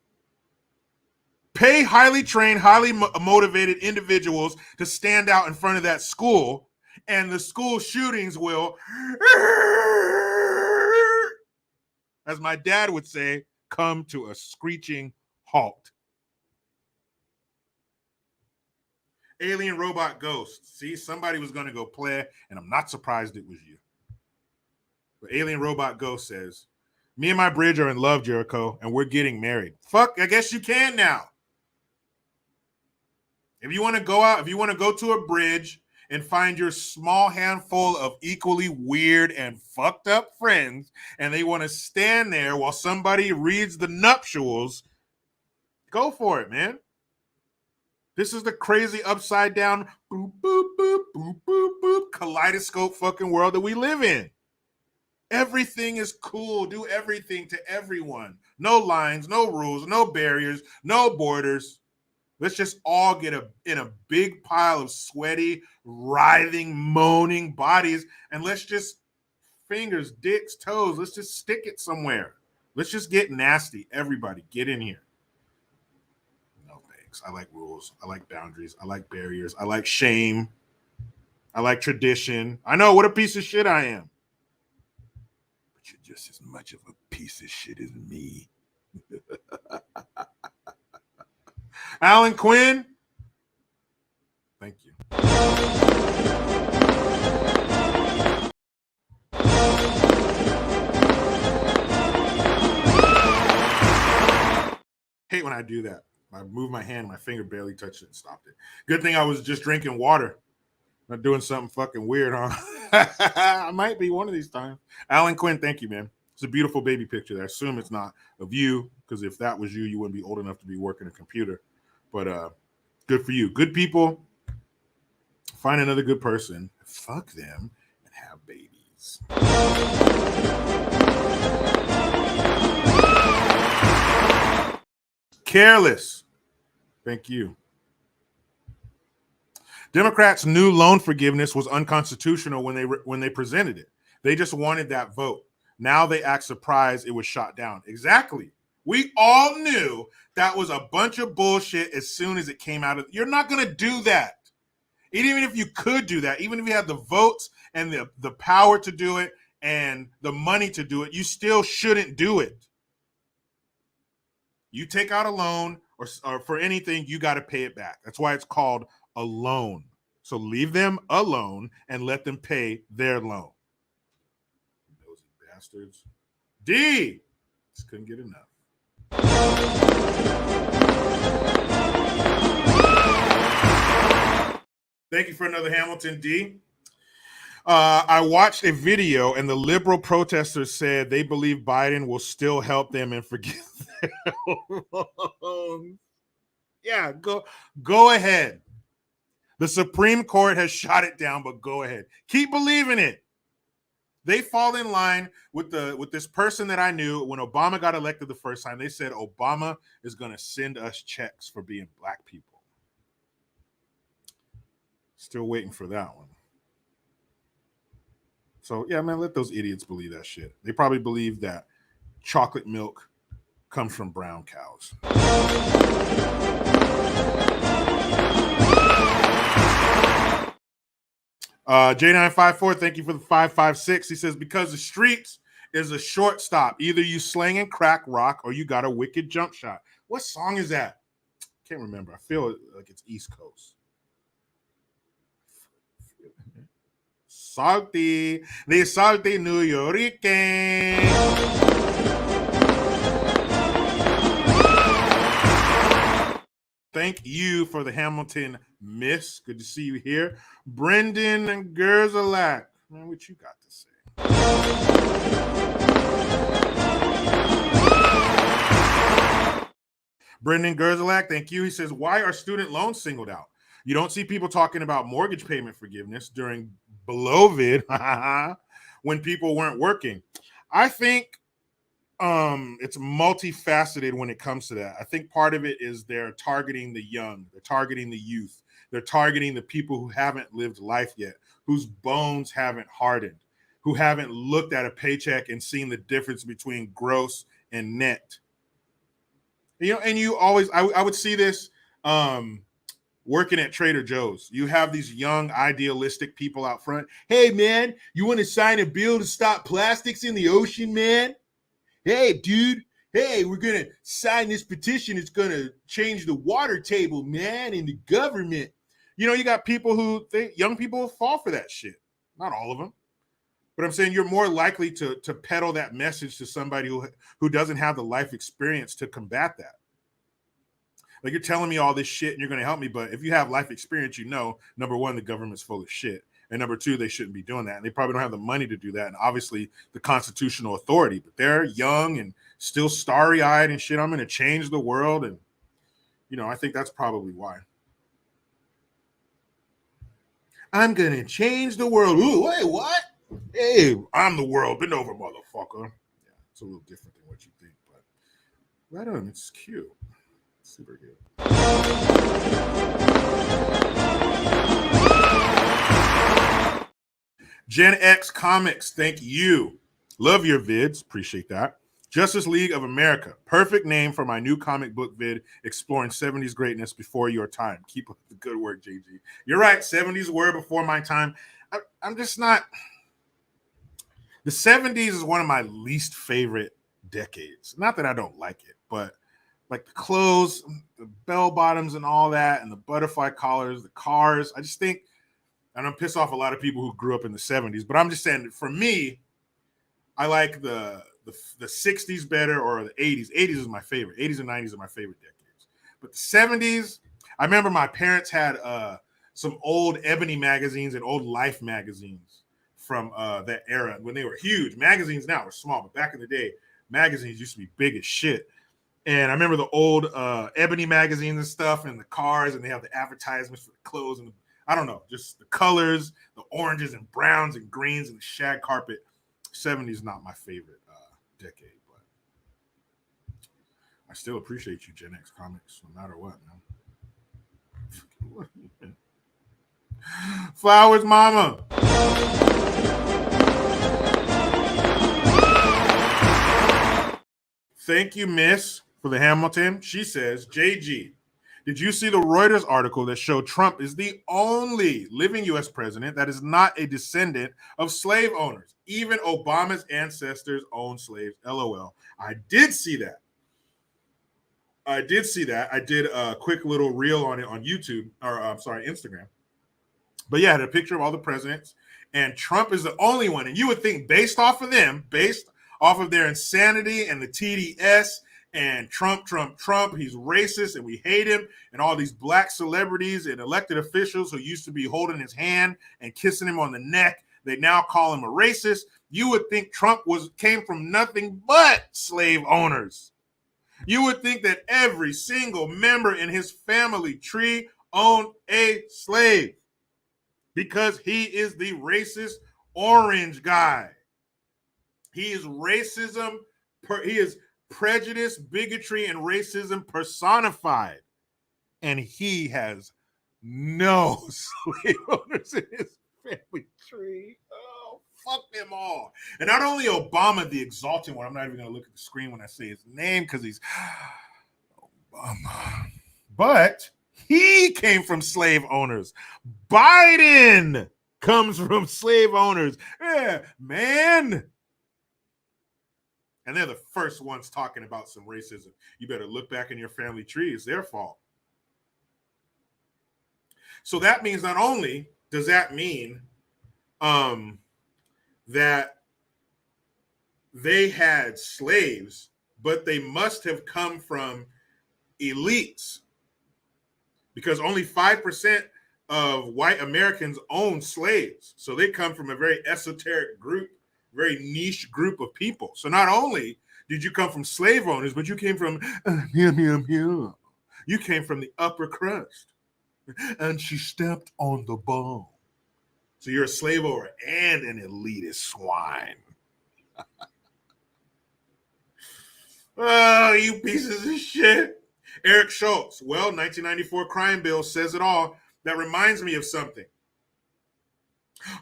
Pay highly trained, highly motivated individuals to stand out in front of that school, and the school shootings will, as my dad would say, come to a screeching halt. Alien robot ghost. See, somebody was going to go play, and I'm not surprised it was you. But Alien robot ghost says, me and my bridge are in love, Jericho, and we're getting married. Fuck, I guess you can now. If you want to go out, if you want to go to a bridge and find your small handful of equally weird and fucked up friends, and they want to stand there while somebody reads the nuptials, go for it, man. This is the crazy upside down boop, boop, boop, boop, boop, boop, kaleidoscope fucking world that we live in. Everything is cool. Do everything to everyone. No lines, no rules, no barriers, no borders. Let's just all get in a big pile of sweaty, writhing, moaning bodies, and let's just fingers, dicks, toes, let's just stick it somewhere. Let's just get nasty. Everybody, get in here. No thanks. I like rules. I like boundaries. I like barriers. I like shame. I like tradition. I know what a piece of shit I am. But you're just as much of a piece of shit as me. Alan Quinn, thank you. Hate when I do that. I move my hand, my finger barely touched it and stopped it. Good thing I was just drinking water, not doing something fucking weird, huh? I might be one of these times. Alan Quinn, thank you, man. It's a beautiful baby picture there. I assume it's not of you, because if that was you, you wouldn't be old enough to be working a computer. But good for you. Good people. Find another good person. Fuck them and have babies. Careless. Thank you. Democrats' new loan forgiveness was unconstitutional when they presented it. They just wanted that vote. Now they act surprised it was shot down. Exactly. We all knew that was a bunch of bullshit as soon as it came out of. You're not going to do that. Even if you could do that, even if you had the votes and the power to do it and the money to do it, you still shouldn't do it. You take out a loan or for anything, you got to pay it back. That's why it's called a loan. So leave them alone and let them pay their loan. Those bastards. D. Just couldn't get enough. Thank you for another Hamilton, D. I watched a video and the liberal protesters said they believe Biden will still help them and forgive their loans. Yeah, go ahead. The Supreme Court has shot it down, but go ahead. Keep believing it. They fall in line with this person that I knew when Obama got elected the first time. They said Obama is going to send us checks for being black people. Still waiting for that one. So, yeah, man, let those idiots believe that shit. They probably believe that chocolate milk comes from brown cows. J954, thank you for the 556. He says, because the streets is a shortstop. Either you slang and crack rock or you got a wicked jump shot. What song is that? Can't remember. I feel like it's East Coast. Salty. The salty New Yorker. Thank you for the Hamilton miss. Good to see you here. Brendan Gerzalak. Man, what you got to say? Brendan Gerzalak, thank you. He says, why are student loans singled out? You don't see people talking about mortgage payment forgiveness during belovid when people weren't working. I think it's multifaceted when it comes to that. I think part of it is they're targeting the young, they're targeting the youth, they're targeting the people who haven't lived life yet, whose bones haven't hardened, who haven't looked at a paycheck and seen the difference between gross and net. You know, and you always, I would see this working at Trader Joe's. You have these young, idealistic people out front. Hey, man, you want to sign a bill to stop plastics in the ocean, man? Hey, dude, hey, we're going to sign this petition. It's going to change the water table, man, in the government. You know, you got people who think young people fall for that shit. Not all of them. But I'm saying you're more likely to peddle that message to somebody who doesn't have the life experience to combat that. Like, you're telling me all this shit and you're going to help me. But if you have life experience, you know, number one, the government's full of shit. And number two, they shouldn't be doing that. And they probably don't have the money to do that. And obviously the constitutional authority, but they're young and still starry eyed and shit. I'm going to change the world. And, you know, I think that's probably why. I'm going to change the world. Ooh, wait, what? Hey, I'm the world. Bend over, motherfucker. Yeah, it's a little different than what you think, but right on. It's cute. Super good. Gen X Comics, thank you. Love your vids. Appreciate that. Justice League of America. Perfect name for my new comic book vid exploring 70s greatness before your time. Keep up the good work, JG. You're right. 70s were before my time. I'm just not. The 70s is one of my least favorite decades. Not that I don't like it, but like the clothes, the bell bottoms and all that, and the butterfly collars, the cars. I just think, and I'm pissed off a lot of people who grew up in the 70s, but I'm just saying that for me, I like the 60s better, or the 80s. 80s is my favorite. 80s and 90s are my favorite decades. But the 70s, I remember my parents had some old Ebony magazines and old Life magazines from that era when they were huge. Magazines now are small, but back in the day, magazines used to be big as shit. And I remember the old Ebony magazines and stuff, and the cars, and they have the advertisements for the clothes, and I don't know, just the colors, the oranges and browns and greens and the shag carpet. 70s not my favorite decade, but I still appreciate you, Gen X Comics, no matter what, man. Flowers, mama. Thank you, miss, for the Hamilton. She says, JG, did you see the Reuters article that showed Trump is the only living U.S. president that is not a descendant of slave owners? Even Obama's ancestors owned slaves. LOL. I did see that. I did a quick little reel on it on YouTube, or Instagram. But yeah, I had a picture of all the presidents, and Trump is the only one. And you would think, based off of their insanity and the TDS and Trump, he's racist and we hate him, and all these black celebrities and elected officials who used to be holding his hand and kissing him on the neck, they now call him a racist. You would think Trump came from nothing but slave owners. You would think that every single member in his family tree owned a slave, because he is the racist orange guy. He is racism. He is prejudice, bigotry, and racism personified. And he has no slave owners in his family tree. Oh, fuck them all. And not only Obama, the exalted one, I'm not even going to look at the screen when I say his name because he's Obama. But he came from slave owners. Biden comes from slave owners. Yeah, man. And they're the first ones talking about some racism. You better look back in your family tree. It's their fault. So that means not only does that mean that they had slaves, but they must have come from elites. because only 5% of white Americans own slaves. So they come from a very esoteric group, very niche group of people. So not only did you come from slave owners, but you came from you came from the upper crust. And she stepped on the bone. So you're a slave owner and an elitist swine. Oh, you pieces of shit. Eric Schultz. Well, 1994 crime bill says it all. That reminds me of something.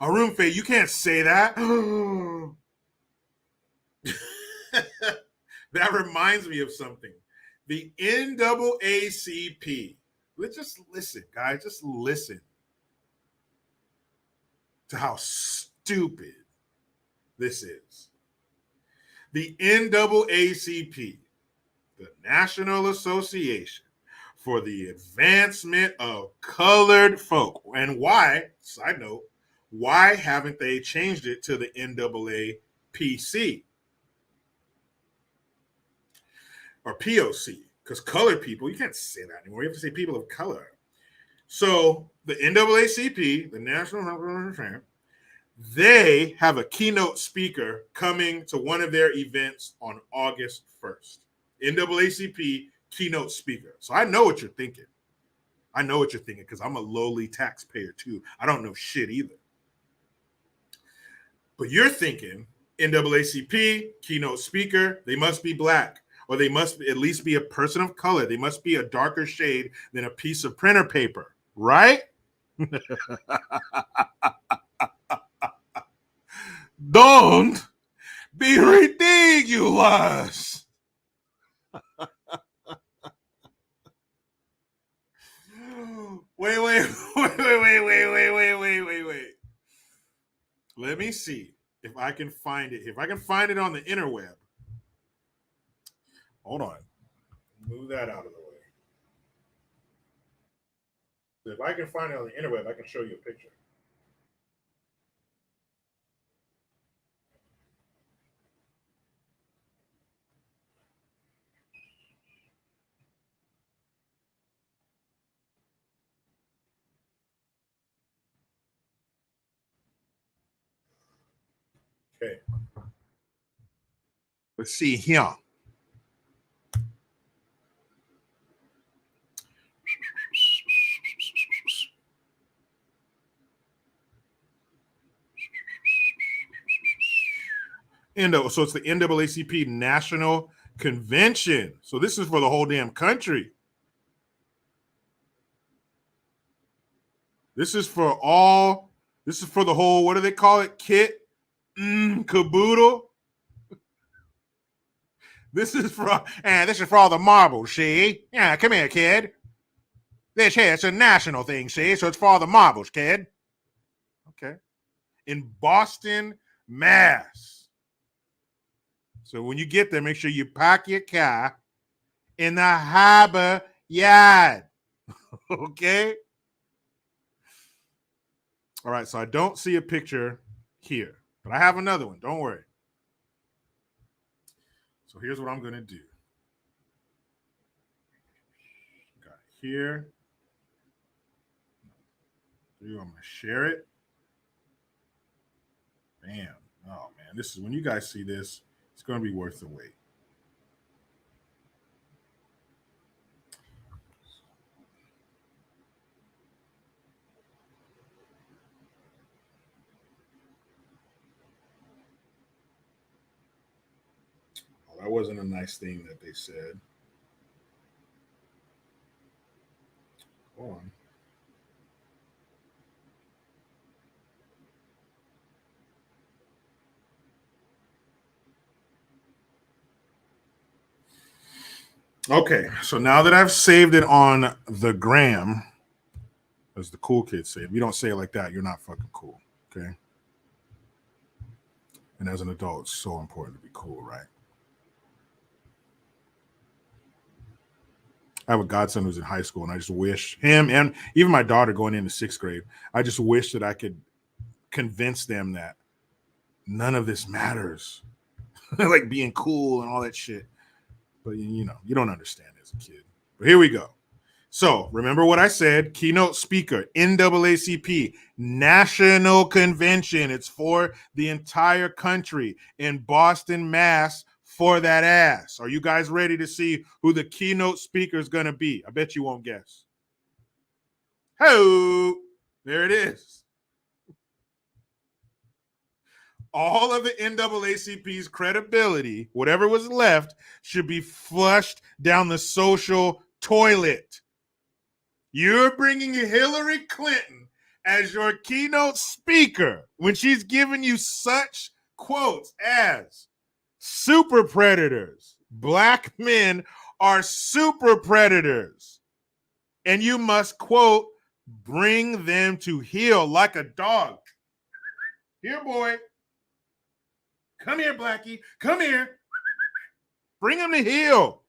Arun Faye, you can't say that. That reminds me of something. The NAACP. Let's just listen, guys. Just listen to how stupid this is. The NAACP, the National Association for the Advancement of Colored Folk. And why, side note, why haven't they changed it to the NAAPC or POC? Because colored people, you can't say that anymore. You have to say people of color. So the NAACP, the National, they have a keynote speaker coming to one of their events on August 1st. NAACP keynote speaker. So I know what you're thinking. I know what you're thinking because I'm a lowly taxpayer too. I don't know shit either. But you're thinking NAACP, keynote speaker, they must be black, or they must at least be a person of color. They must be a darker shade than a piece of printer paper, right? Don't be ridiculous. Wait. Let me see if I can find it. If I can find it on the interweb. Hold on. Move that out of the way. So if I can find it on the interweb, I can show you a picture. Okay. Let's see here. So it's the NAACP National Convention. So this is for the whole damn country. This is for the whole, what do they call it? Kit, caboodle. This is for all the marbles, see? Yeah, come here, kid. This here, it's a national thing, see? So it's for all the marbles, kid. Okay. In Boston, Mass. So when you get there, make sure you park your car in the harbor yard. Okay? All right, so I don't see a picture here, but I have another one. Don't worry. So here's what I'm going to do. Got it here. I'm going to share it. Bam. Oh, man. This is when you guys see this, it's going to be worth the wait. Well, that wasn't a nice thing that they said. Hold on. Okay, so now that I've saved it on the gram, as the cool kids say, if you don't say it like that, you're not fucking cool, okay? And as an adult, it's so important to be cool, right? I have a godson who's in high school, and I just wish him and even my daughter going into 6th grade, I just wish that I could convince them that none of this matters. Like being cool and all that shit. But you know, you don't understand as a kid. But here we go. So remember what I said, keynote speaker, NAACP, National Convention. It's for the entire country in Boston, Mass, for that ass. Are you guys ready to see who the keynote speaker is going to be? I bet you won't guess. Ho! There it is. All of the NAACP's credibility, whatever was left, should be flushed down the social toilet. You're bringing Hillary Clinton as your keynote speaker when she's giving you such quotes as super predators. Black men are super predators. And you must, quote, bring them to heel like a dog. Here, boy. Come here, Blackie. Come here. Bring him to heel.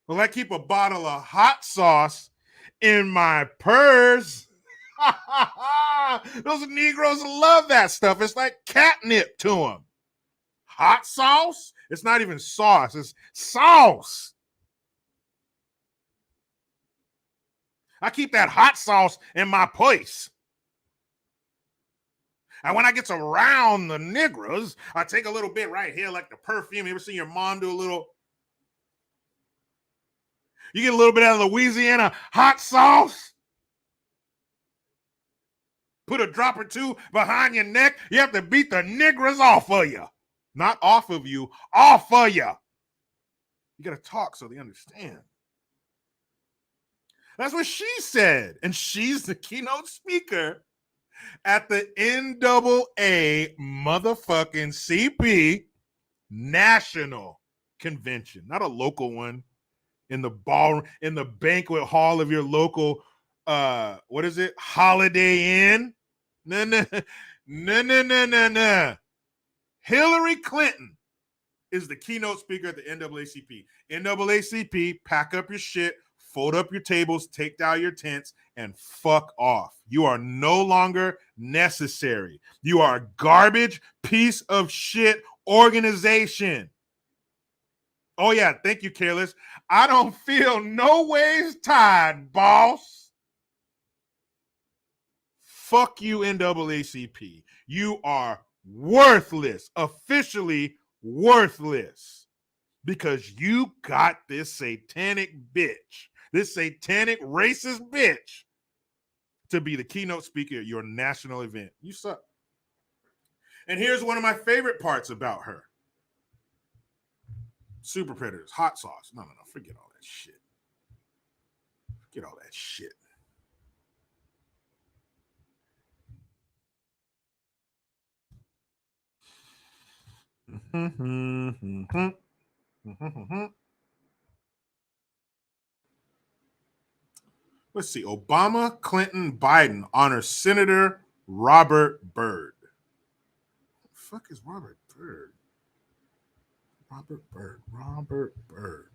Well, I keep a bottle of hot sauce in my purse. Those Negroes love that stuff. It's like catnip to them. Hot sauce? It's not even sauce. It's sauce. I keep that hot sauce in my purse. And when I get around the Negroes, I take a little bit right here, like the perfume. You ever seen your mom do a little? You get a little bit out of Louisiana hot sauce. Put a drop or two behind your neck. You have to beat the Negroes off of you. Not off of you, off of you. You got to talk so they understand. That's what she said. And she's the keynote speaker at the NAA motherfucking CP National Convention, not a local one in the ballroom, in the banquet hall of your local, what is it? Holiday Inn? No. Hillary Clinton is the keynote speaker at the NAACP. NAACP, pack up your shit, fold up your tables, take down your tents, and fuck off. You are no longer necessary. You are a garbage piece of shit organization. Oh, yeah, thank you, Careless. I don't feel no ways tied, boss. Fuck you, NAACP. You are worthless, officially worthless, because you got this satanic bitch, this satanic racist bitch, to be the keynote speaker at your national event. You suck. And here's one of my favorite parts about her. Super predators, hot sauce. No, forget all that shit. Forget all that shit. Let's see. Obama, Clinton, Biden honor Senator Robert Byrd. Who the fuck is Robert Byrd? Robert Byrd.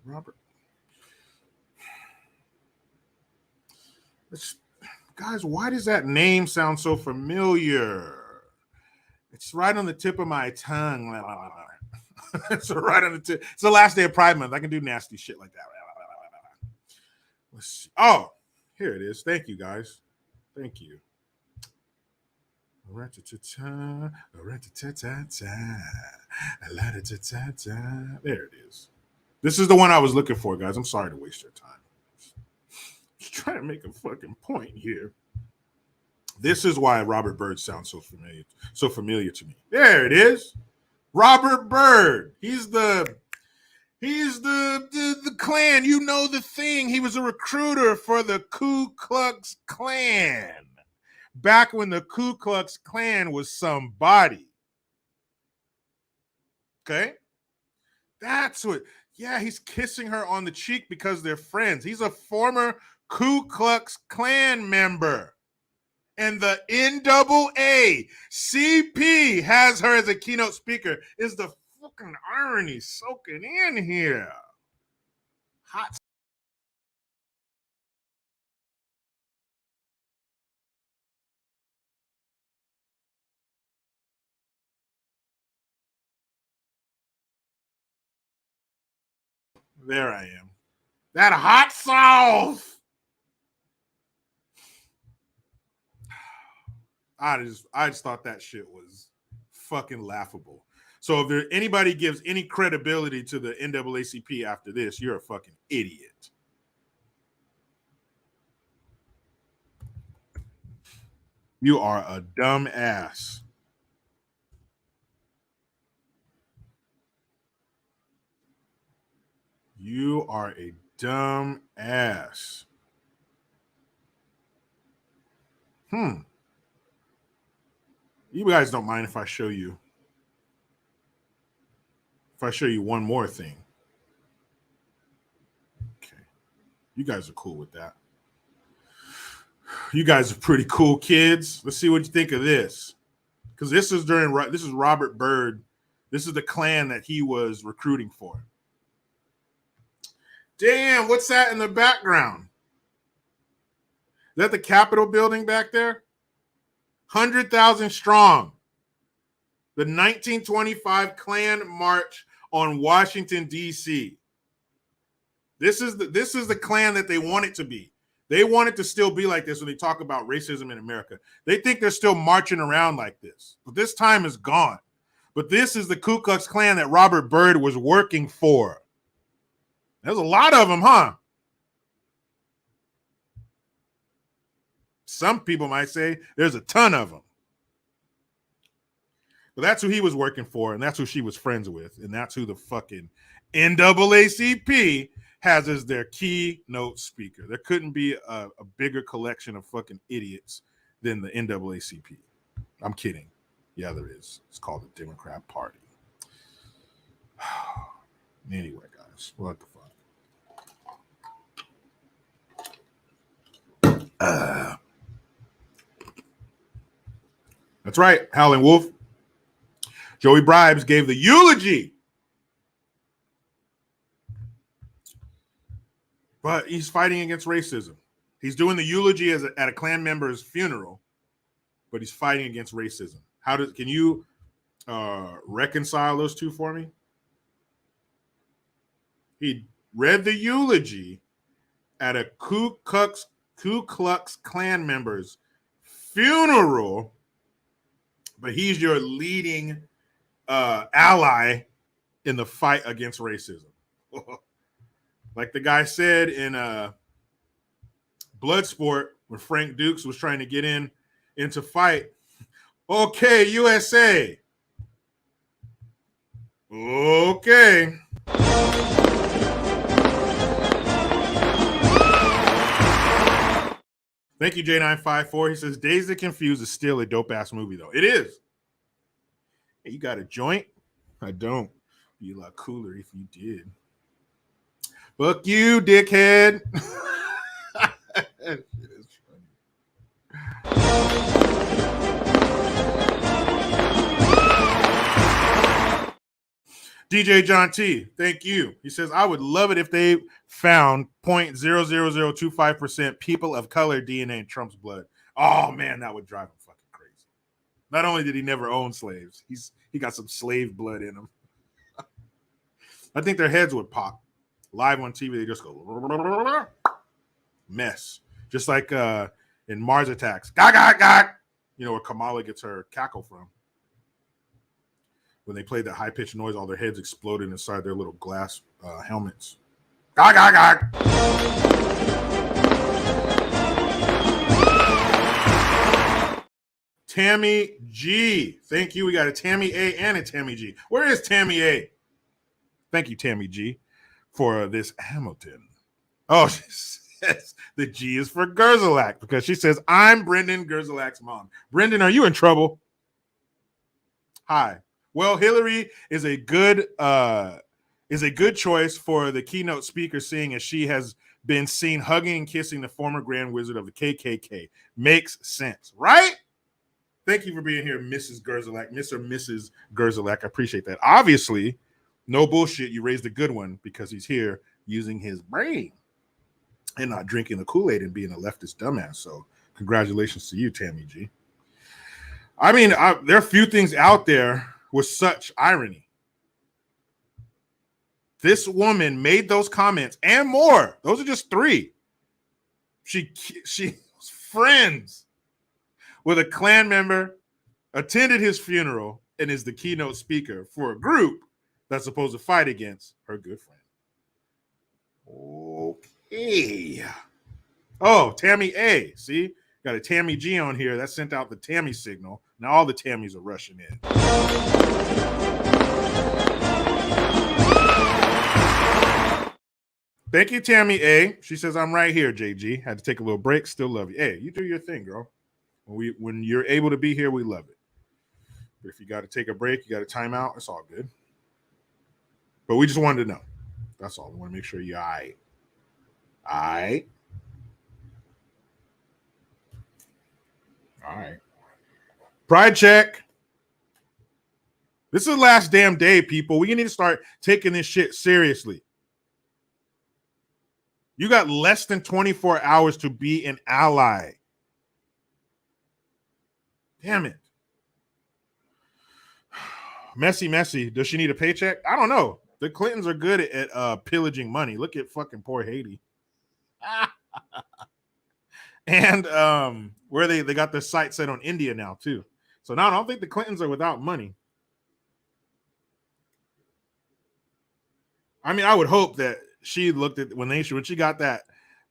Guys, why does that name sound so familiar? It's right on the tip of my tongue. It's right on the tip. It's the last day of Pride Month. I can do nasty shit like that. Let's see. Oh, here it is. Thank you, guys. Thank you. There it is. This is the one I was looking for, guys. I'm sorry to waste your time. Just trying to make a fucking point here. This is why Robert Byrd sounds so familiar to me. There it is. Robert Byrd. He's the Klan. You know the thing. He was a recruiter for the Ku Klux Klan. Back when the Ku Klux Klan was somebody. Okay? That's what. Yeah, he's kissing her on the cheek because they're friends. He's a former Ku Klux Klan member. And the NAACP has her as a keynote speaker. Is the fucking irony soaking in here? Hot. There I am. That hot sauce. I just thought that shit was fucking laughable. So if anybody gives any credibility to the NAACP after this, you're a fucking idiot. You are a dumb ass. You are a dumb ass. You guys don't mind if I show you. If I show you one more thing. Okay. You guys are cool with that. You guys are pretty cool kids. Let's see what you think of this. Because this is Robert Byrd. This is the Klan that he was recruiting for. Damn, what's that in the background? Is that the Capitol building back there? 100,000 strong. The 1925 Klan March on Washington, D.C. This is the Klan that they want it to be. They want it to still be like this when they talk about racism in America. They think they're still marching around like this. But this time is gone. But this is the Ku Klux Klan that Robert Byrd was working for. There's a lot of them, huh? Some people might say there's a ton of them. But that's who he was working for, and that's who she was friends with, and that's who the fucking NAACP has as their keynote speaker. There couldn't be a bigger collection of fucking idiots than the NAACP. I'm kidding. Yeah, there is. It's called the Democrat Party. Anyway, guys, what the fuck? That's right, Howling Wolf. Joey Bribes gave the eulogy. But he's fighting against racism. He's doing the eulogy at a Klan member's funeral, but he's fighting against racism. Can you reconcile those two for me? He read the eulogy at a Ku Klux Klan member's funeral, but he's your leading ally in the fight against racism. Like the guy said in Bloodsport when Frank Dukes was trying to get into fight. Okay, USA. Okay. Thank you, J954. He says, Dazed and Confused is still a dope-ass movie, though. It is. Hey, you got a joint? I don't. Be a lot cooler if you did. Fuck you, dickhead. It's funny. DJ John T, thank you. He says, I would love it if they found 0.00025% people of color DNA in Trump's blood. Oh, man, that would drive him fucking crazy. Not only did he never own slaves, he got some slave blood in him. I think their heads would pop. Live on TV, they just go mess. Just like in Mars Attacks. Gah, gah, gah. You know where Kamala gets her cackle from. When they played that high-pitched noise, all their heads exploded inside their little glass helmets. Gah, gah, gah. Tammy G. Thank you. We got a Tammy A and a Tammy G. Where is Tammy A? Thank you, Tammy G, for this Hamilton. Oh, she says the G is for Gerzalak because she says, I'm Brendan Gerzalak's mom. Brendan, are you in trouble? Hi. Well, Hillary is a good choice for the keynote speaker, seeing as she has been seen hugging and kissing the former Grand Wizard of the KKK. Makes sense, right? Thank you for being here, Mrs. Gerzalak, Miss or Mrs. Gerzalak. I appreciate that. Obviously, no bullshit. You raised a good one because he's here using his brain and not drinking the Kool-Aid and being a leftist dumbass. So congratulations to you, Tammy G. I mean, there are few things out there with such irony. This woman made those comments and more. Those are just three. She was friends with a Klan member, attended his funeral, and is the keynote speaker for a group that's supposed to fight against her good friend. Okay. Oh, Tammy A. See? Got a Tammy G on here. That sent out the Tammy signal. Now all the Tammys are rushing in. Thank you, Tammy A. She says, I'm right here, JG. Had to take a little break. Still love you. Hey, you do your thing, girl. When you're able to be here, we love it. But if you got to take a break, you got a timeout, it's all good. But we just wanted to know. That's all. We want to make sure you're all right. All right. All right. Pride check. This is the last damn day, people. We need to start taking this shit seriously. You got less than 24 hours to be an ally. Damn it. Messy. Does she need a paycheck? I don't know. The Clintons are good at pillaging money. Look at fucking poor Haiti. And where they got their sights set on India now, too. So now I don't think the Clintons are without money. I mean, I would hope that she looked at when she got that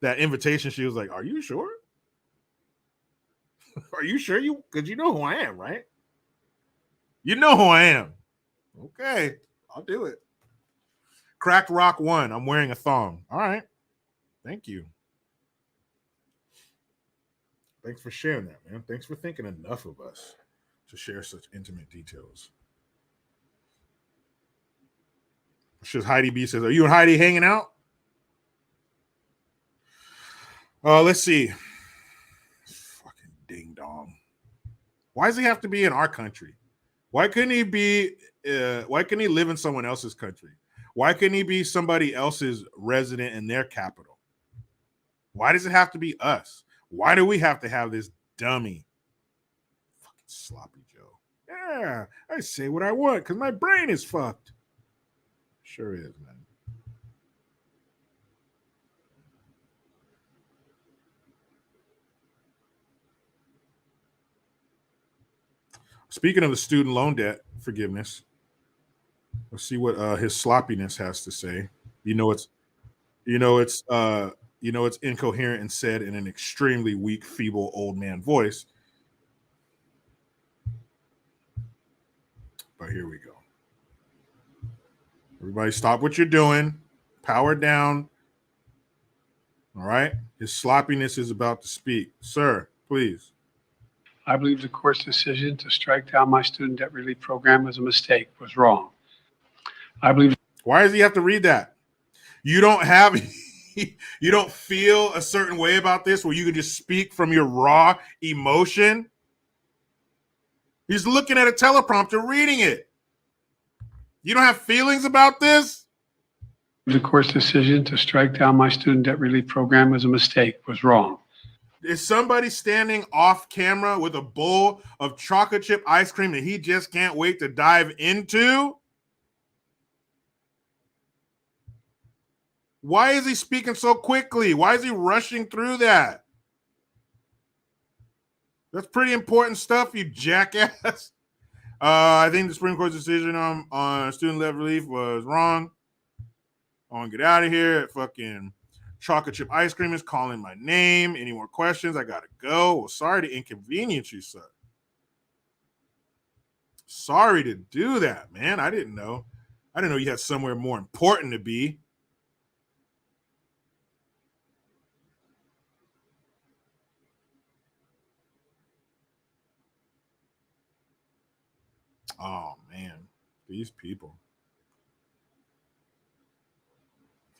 invitation, she was like, "Are you sure? Are you sure because you know who I am, right? You know who I am. Okay, I'll do it." Cracked Rock 1. I'm wearing a thong. All right. Thank you. Thanks for sharing that, man. Thanks for thinking enough of us to share such intimate details. Heidi B says, are you and Heidi hanging out? Let's see. Fucking ding dong. Why does he have to be in our country? Why couldn't he live in someone else's country? Why couldn't he be somebody else's resident in their capital? Why does it have to be us? Why do we have to have this dummy? Fucking sloppy Joe. Yeah, I say what I want because my brain is fucked. Sure is, man. Speaking of the student loan debt forgiveness, let's see what his sloppiness has to say. It's incoherent and said in an extremely weak, feeble old man voice. But here we go. Everybody stop what you're doing. Power down. All right. His sloppiness is about to speak. Sir, please. I believe the court's decision to strike down my student debt relief program as a mistake was wrong. I believe. Why does he have to read that? You don't feel a certain way about this where you can just speak from your raw emotion? He's looking at a teleprompter reading it. You don't have feelings about this? The court's decision to strike down my student debt relief program as a mistake was wrong. Is somebody standing off camera with a bowl of chocolate chip ice cream that he just can't wait to dive into? Why is he speaking so quickly? Why is he rushing through that? That's pretty important stuff, you jackass. I think the Supreme Court's decision on student debt relief was wrong. I want to get out of here. Fucking chocolate chip ice cream is calling my name. Any more questions? I gotta go. Well, sorry to inconvenience you, sir. Sorry to do that, man. I didn't know you had somewhere more important to be. Oh man, these people.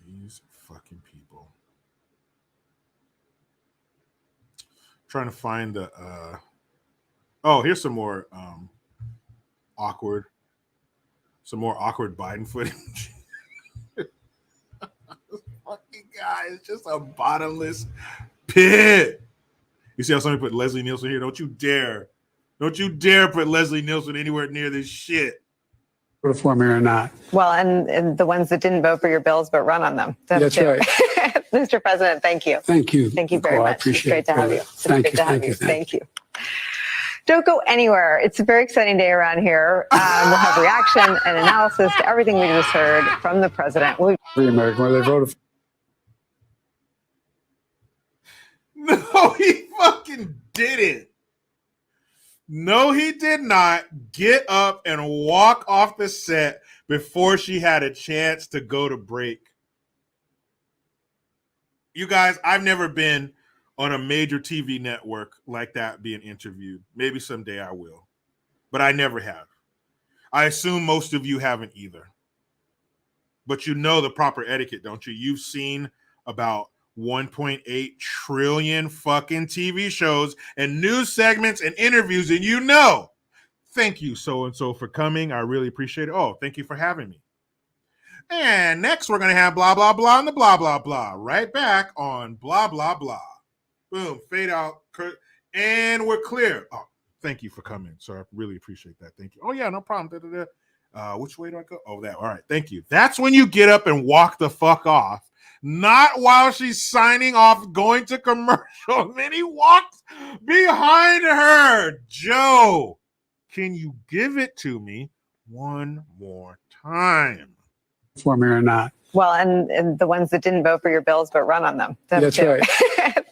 These fucking people. Trying to find the here's some more awkward Biden footage. This fucking guy is just a bottomless pit. You see how somebody put Leslie Nielsen here? Don't you dare put Leslie Nielsen anywhere near this shit. voted for me or not. Well, and the ones that didn't vote for your bills but run on them. That's too. right. Mr. President, thank you. Thank you. Thank you Nicole, very much. I appreciate It's great to have you. Thank you. Thank you. Thank you. Don't go anywhere. It's a very exciting day around here. We'll have reaction and analysis to everything we just heard from the president. Free American, where they voted for. No, he fucking didn't. No, he did not get up and walk off the set before she had a chance to go to break. You guys, I've never been on a major TV network like that being interviewed. Maybe someday I will, but I never have. I assume most of you haven't either. But you know the proper etiquette, don't you? You've seen about 1.8 trillion fucking TV shows and news segments and interviews, and you know. Thank you so-and-so for coming. I really appreciate it. Oh, thank you for having me. And next we're going to have blah, blah, blah, and the blah, blah, blah. Right back on blah, blah, blah. Boom, fade out, and we're clear. Oh, thank you for coming, sir. I really appreciate that. Thank you. Oh, yeah, no problem. Which way do I go? Oh, that. All right, thank you. That's when you get up and walk the fuck off. Not while she's signing off, going to commercial. And then he walks behind her. Joe, can you give it to me one more time? For me or not. Well, and the ones that didn't vote for your bills but run on them. That's too. right.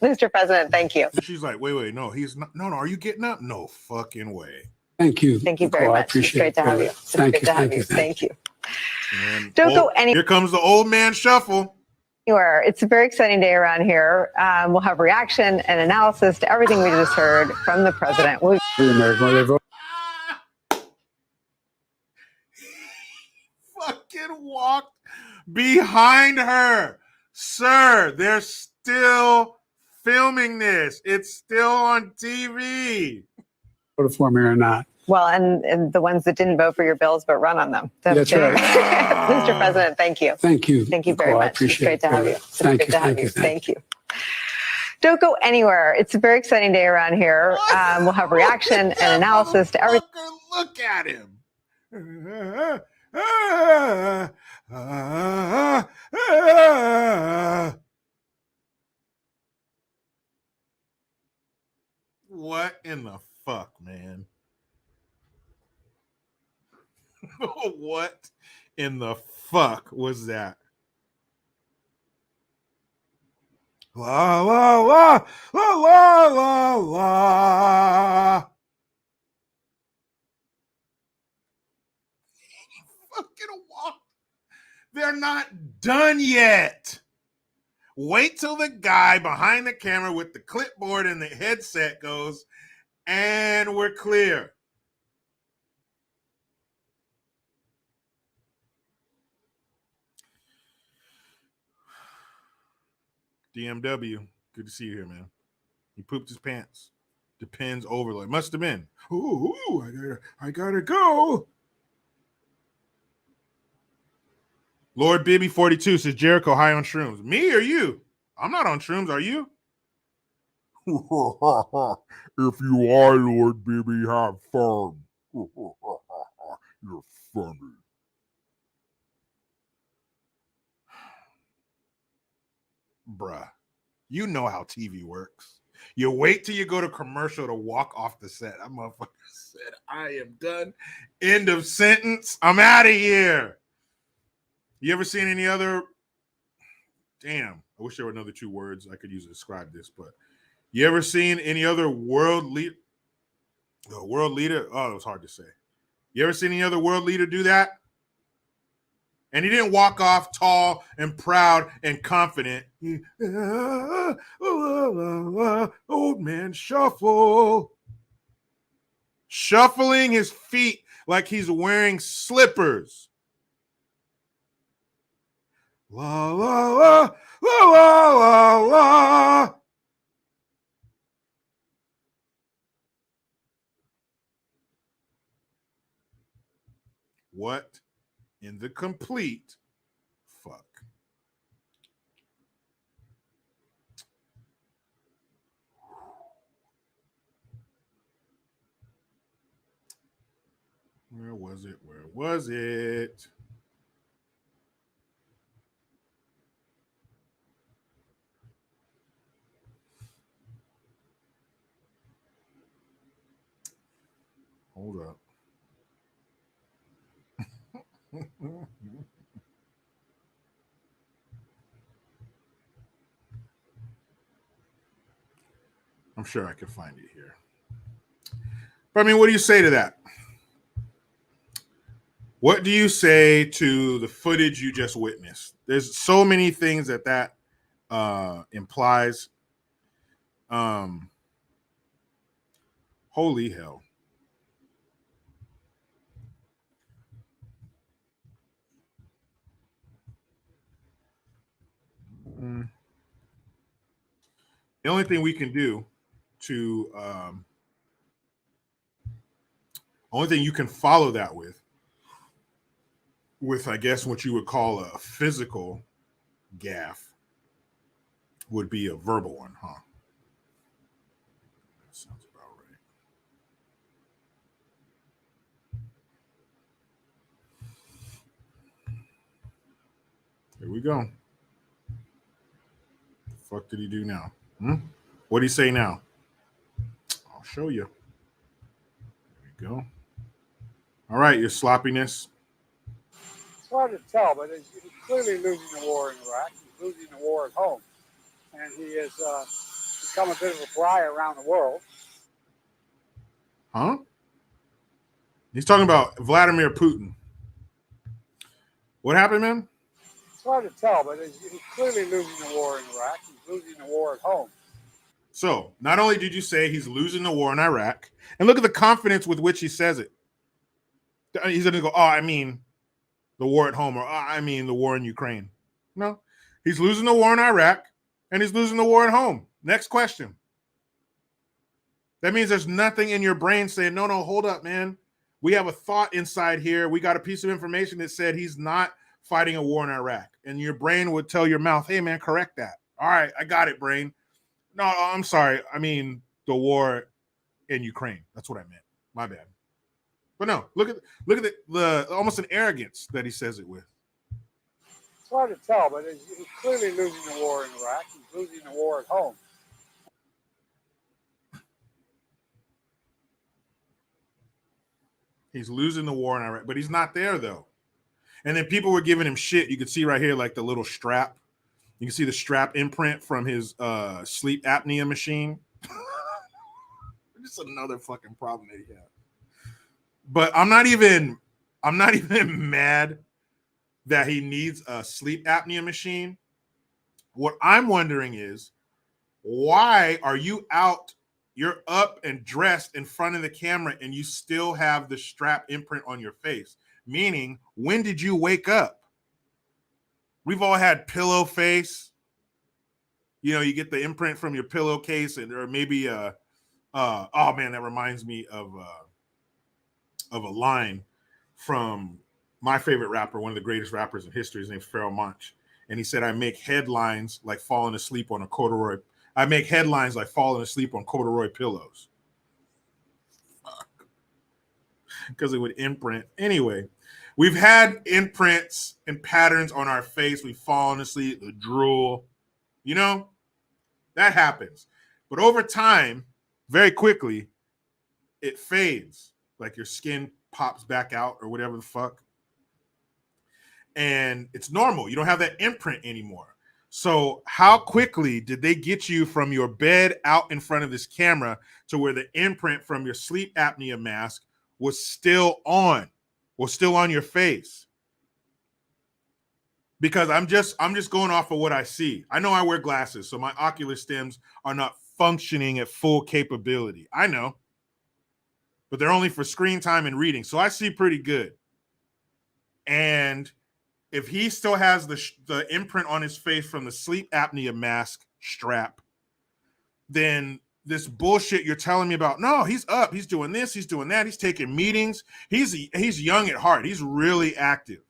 Mr. President, thank you. She's like, wait, no, he's not. No, are you getting up? No fucking way. Thank you. Thank you Nicole, very I much. It's great to have you. Thank you. Thank you. And Don't go anywhere. Here comes the old man shuffle. It's a very exciting day around here. We'll have reaction and analysis to everything we just heard from the president. Free American, where they vote. Fucking walked behind her. Sir, they're still filming this. It's still on TV. Voted for me or not. Well, and the ones that didn't vote for your bills but run on them. That's right. Mr. President, thank you. Thank you. Thank you very Nicole, I much. It's appreciate great to have you. Thank you. Thank you. Don't go anywhere. It's a very exciting day around here. We'll have reaction and analysis to everything. Look at him. What in the fuck, man? What in the fuck was that? La la la la la la la. Fucking walk. They're not done yet. Wait till the guy behind the camera with the clipboard and the headset goes, and we're clear. DMW, good to see you here, man. He pooped his pants. Depends overload. Must have been. Ooh, I gotta go. Lord Bibby 42 says Jericho high on shrooms. Me or you? I'm not on shrooms. Are you? If you are, Lord Bibby, have fun. You're funny. Bruh, you know how TV works. You wait till you go to commercial to walk off the set. That motherfucker said, I am done. End of sentence. I'm out of here. You ever seen any other? Damn, I wish there were another two words I could use to describe this, but you ever seen any other world leader? World leader? Oh, it was hard to say. You ever seen any other world leader do that? And he didn't walk off tall and proud and confident. Old man shuffle. Shuffling his feet like he's wearing slippers. La la la la la la la. What in the complete fuck? Where was it? Where was it? Hold up. I'm sure I can find it here. But I mean, what do you say to that? What do you say to the footage you just witnessed? There's so many things that implies. Holy hell. Mm. The only thing we can do to only thing you can follow that with I guess what you would call a physical gaffe would be a verbal one, huh? That sounds about right. Here we go. The fuck did he do now? What did he say now? I'll show you. There we go. All right, your sloppiness. It's hard to tell, but he's clearly losing the war in Iraq. He's losing the war at home. And he has become a bit of a pariah around the world. Huh? He's talking about Vladimir Putin. What happened, man? It's hard to tell, but he's clearly losing the war in Iraq. He's losing the war at home. So, not only did you say he's losing the war in Iraq, and look at the confidence with which he says it. He's going to go, oh, I mean the war at home, or oh, I mean the war in Ukraine. No, he's losing the war in Iraq, and he's losing the war at home. Next question. That means there's nothing in your brain saying, no, hold up, man. We have a thought inside here. We got a piece of information that said he's not fighting a war in Iraq. And your brain would tell your mouth, hey, man, correct that. All right, I got it, brain. No, I'm sorry. I mean the war in Ukraine. That's what I meant. My bad. But no, look at the almost an arrogance that he says it with. It's hard to tell, but he's clearly losing the war in Iraq. He's losing the war at home. He's losing the war in Iraq, but he's not there though. And then people were giving him shit. You can see right here, like the little strap. You can see the strap imprint from his sleep apnea machine. Just another fucking problem that he has. But I'm not even mad that he needs a sleep apnea machine. What I'm wondering is, why are you out? You're up and dressed in front of the camera and you still have the strap imprint on your face. Meaning, when did you wake up? We've all had pillow face. You know, you get the imprint from your pillowcase, or maybe oh man, that reminds me of a line from my favorite rapper, one of the greatest rappers in history. His name's Pharoah Monch. And he said, I make headlines like falling asleep on a corduroy. I make headlines like falling asleep on corduroy pillows. Because it would imprint. Anyway, we've had imprints and patterns on our face. We've fallen asleep, the drool. You know, that happens. But over time, very quickly, it fades. Like your skin pops back out or whatever the fuck. And it's normal. You don't have that imprint anymore. So how quickly did they get you from your bed out in front of this camera to where the imprint from your sleep apnea mask was still on your face? Because I'm just going off of what I see. I know I wear glasses, so my ocular stems are not functioning at full capability. I know. But they're only for screen time and reading. So I see pretty good. And if he still has the imprint on his face from the sleep apnea mask strap, then this bullshit you're telling me about, no, he's up, he's doing this, he's doing that, he's taking meetings, he's young at heart, he's really active.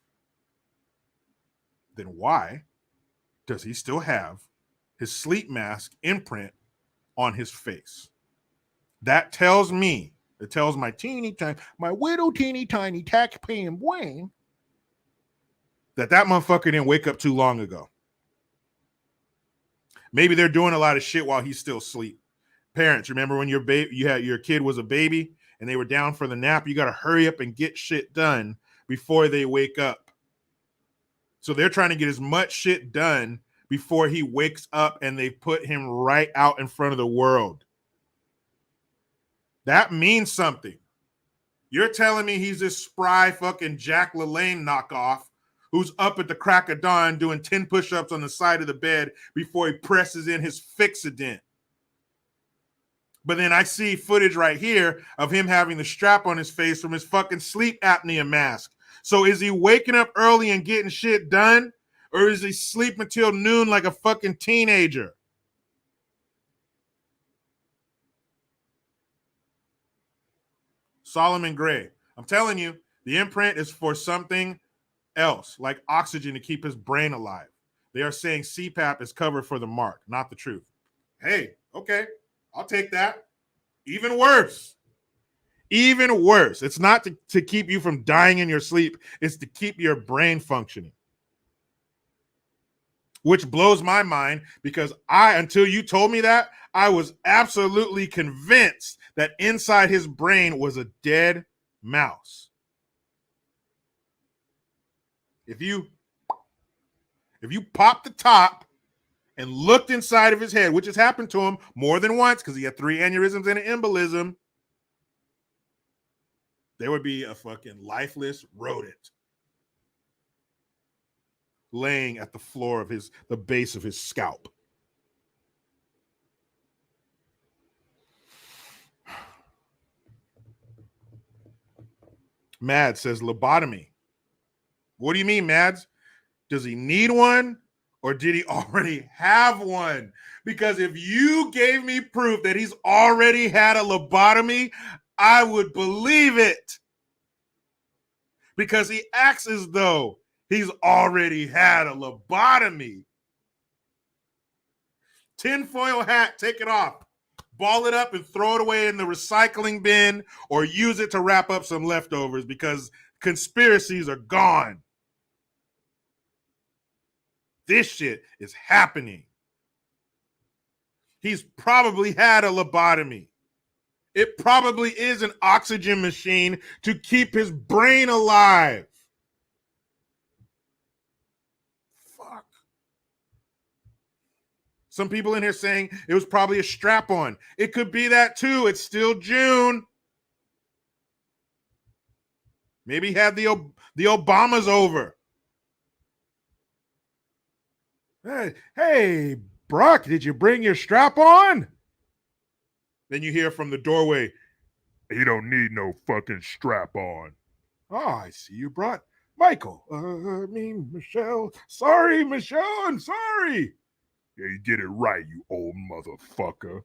Then why does he still have his sleep mask imprint on his face? That tells me It tells my little teeny tiny tax-paying brain that motherfucker didn't wake up too long ago. Maybe they're doing a lot of shit while he's still asleep. Parents, remember when your kid was a baby and they were down for the nap? You got to hurry up and get shit done before they wake up. So they're trying to get as much shit done before he wakes up, and they put him right out in front of the world. That means something. You're telling me he's this spry fucking Jack LaLanne knockoff who's up at the crack of dawn doing 10 push-ups on the side of the bed before he presses in his Fixodent. But then I see footage right here of him having the strap on his face from his fucking sleep apnea mask. So is he waking up early and getting shit done? Or is he sleeping until noon like a fucking teenager? Solomon Gray. I'm telling you, the imprint is for something else, like oxygen to keep his brain alive. They are saying CPAP is covered for the mark, not the truth. Hey, okay, I'll take that. Even worse. Even worse. It's not to keep you from dying in your sleep. It's to keep your brain functioning. Which blows my mind because until you told me that, I was absolutely convinced that inside his brain was a dead mouse. If you popped the top and looked inside of his head, which has happened to him more than once because he had 3 aneurysms and an embolism, there would be a fucking lifeless rodent laying at the floor of the base of his scalp. Mad says lobotomy. What do you mean, Mads? Does he need one or did he already have one? Because if you gave me proof that he's already had a lobotomy, I would believe it. Because he acts as though he's already had a lobotomy. Tinfoil hat, take it off. Ball it up and throw it away in the recycling bin or use it to wrap up some leftovers because conspiracies are gone. This shit is happening. He's probably had a lobotomy. It probably is an oxygen machine to keep his brain alive. Fuck. Some people in here saying it was probably a strap-on. It could be that too. It's still June. Maybe he had the Obamas over. Hey, Brock, did you bring your strap on? Then you hear from the doorway, you don't need no fucking strap on. Oh, I see you brought Michael. Michelle. Sorry, Michelle, I'm sorry. Yeah, you did it right, you old motherfucker.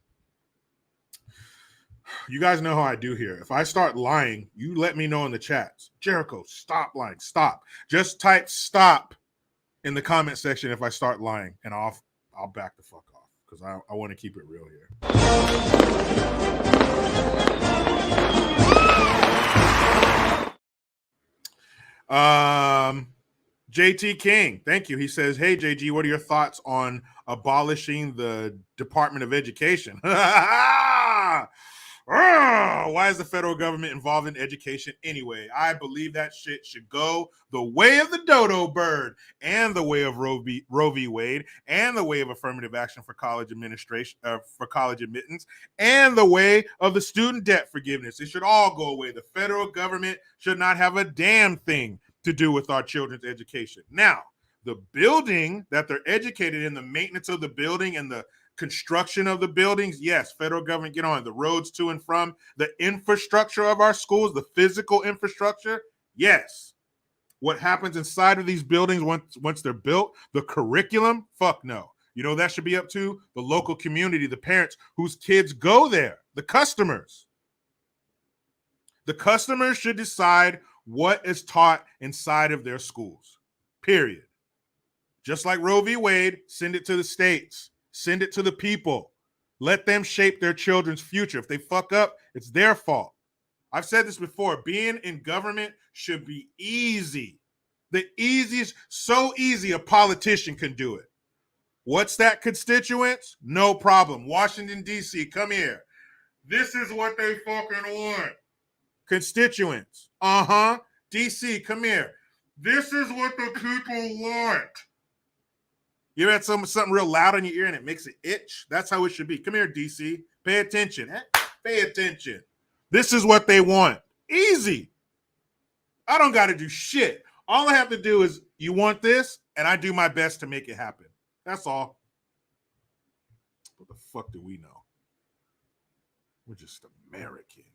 You guys know how I do here. If I start lying, you let me know in the chats. Jericho, stop lying. Stop. Just type stop in the comment section if I start lying, and I'll back the fuck off because I want to keep it real here. JT King, thank you. He says, hey, JG, what are your thoughts on abolishing the Department of Education? Why is the federal government involved in education anyway? I believe that shit should go the way of the dodo bird and the way of Roe v. Wade and the way of affirmative action for college administration, for college admittance, and the way of the student debt forgiveness. It should all go away. The federal government should not have a damn thing to do with our children's education. Now, the building that they're educated in, the maintenance of the building and the construction of the buildings, yes, federal government, get on. The roads to and from, the infrastructure of our schools, the physical infrastructure, yes. What happens inside of these buildings once they're built, the curriculum, fuck no. You know, that should be up to the local community, the parents whose kids go there, the customers. The customers should decide what is taught inside of their schools, period. Just like Roe v. Wade, send it to the states. Send it to the people. Let them shape their children's future. If they fuck up, it's their fault. I've said this before. Being in government should be easy. The easiest, so easy a politician can do it. What's that, constituents? No problem. Washington, D.C., come here. This is what they fucking want. Constituents. D.C., come here. This is what the people want. You ever had something real loud in your ear and it makes it itch? That's how it should be. Come here, D.C. Pay attention. Pay attention. This is what they want. Easy. I don't got to do shit. All I have to do is, you want this, and I do my best to make it happen. That's all. What the fuck do we know? We're just Americans.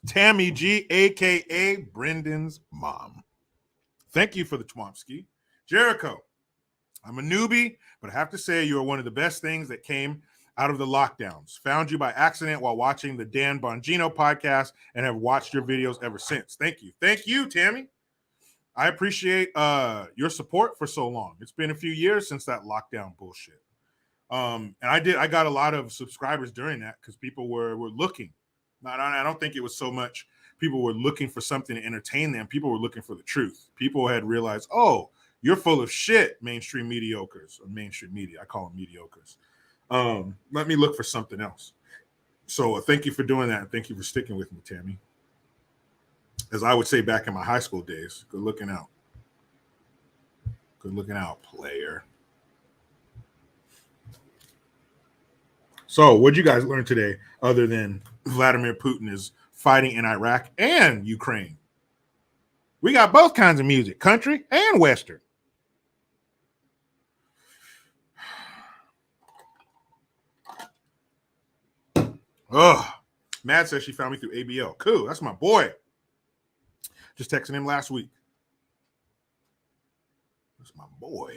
Tammy G, a.k.a. Brendan's mom. Thank you for the Twomsky. Jericho, I'm a newbie, but I have to say you are one of the best things that came out of the lockdowns. Found you by accident while watching the Dan Bongino podcast and have watched your videos ever since. Thank you. Thank you, Tammy. I appreciate your support for so long. It's been a few years since that lockdown bullshit. And I got a lot of subscribers during that because people were looking. I don't think it was so much people were looking for something to entertain them. People were looking for the truth. People had realized, oh, you're full of shit, mainstream mediocres, or mainstream media. I call them mediocres. Let me look for something else. So thank you for doing that. And thank you for sticking with me, Tammy. As I would say back in my high school days, good looking out. Good looking out, player. So what'd you guys learn today other than Vladimir Putin is fighting in Iraq and Ukraine? We got both kinds of music, country and Western. Ugh. Mad says she found me through ABL. Cool. That's my boy. Just texting him last week. That's my boy.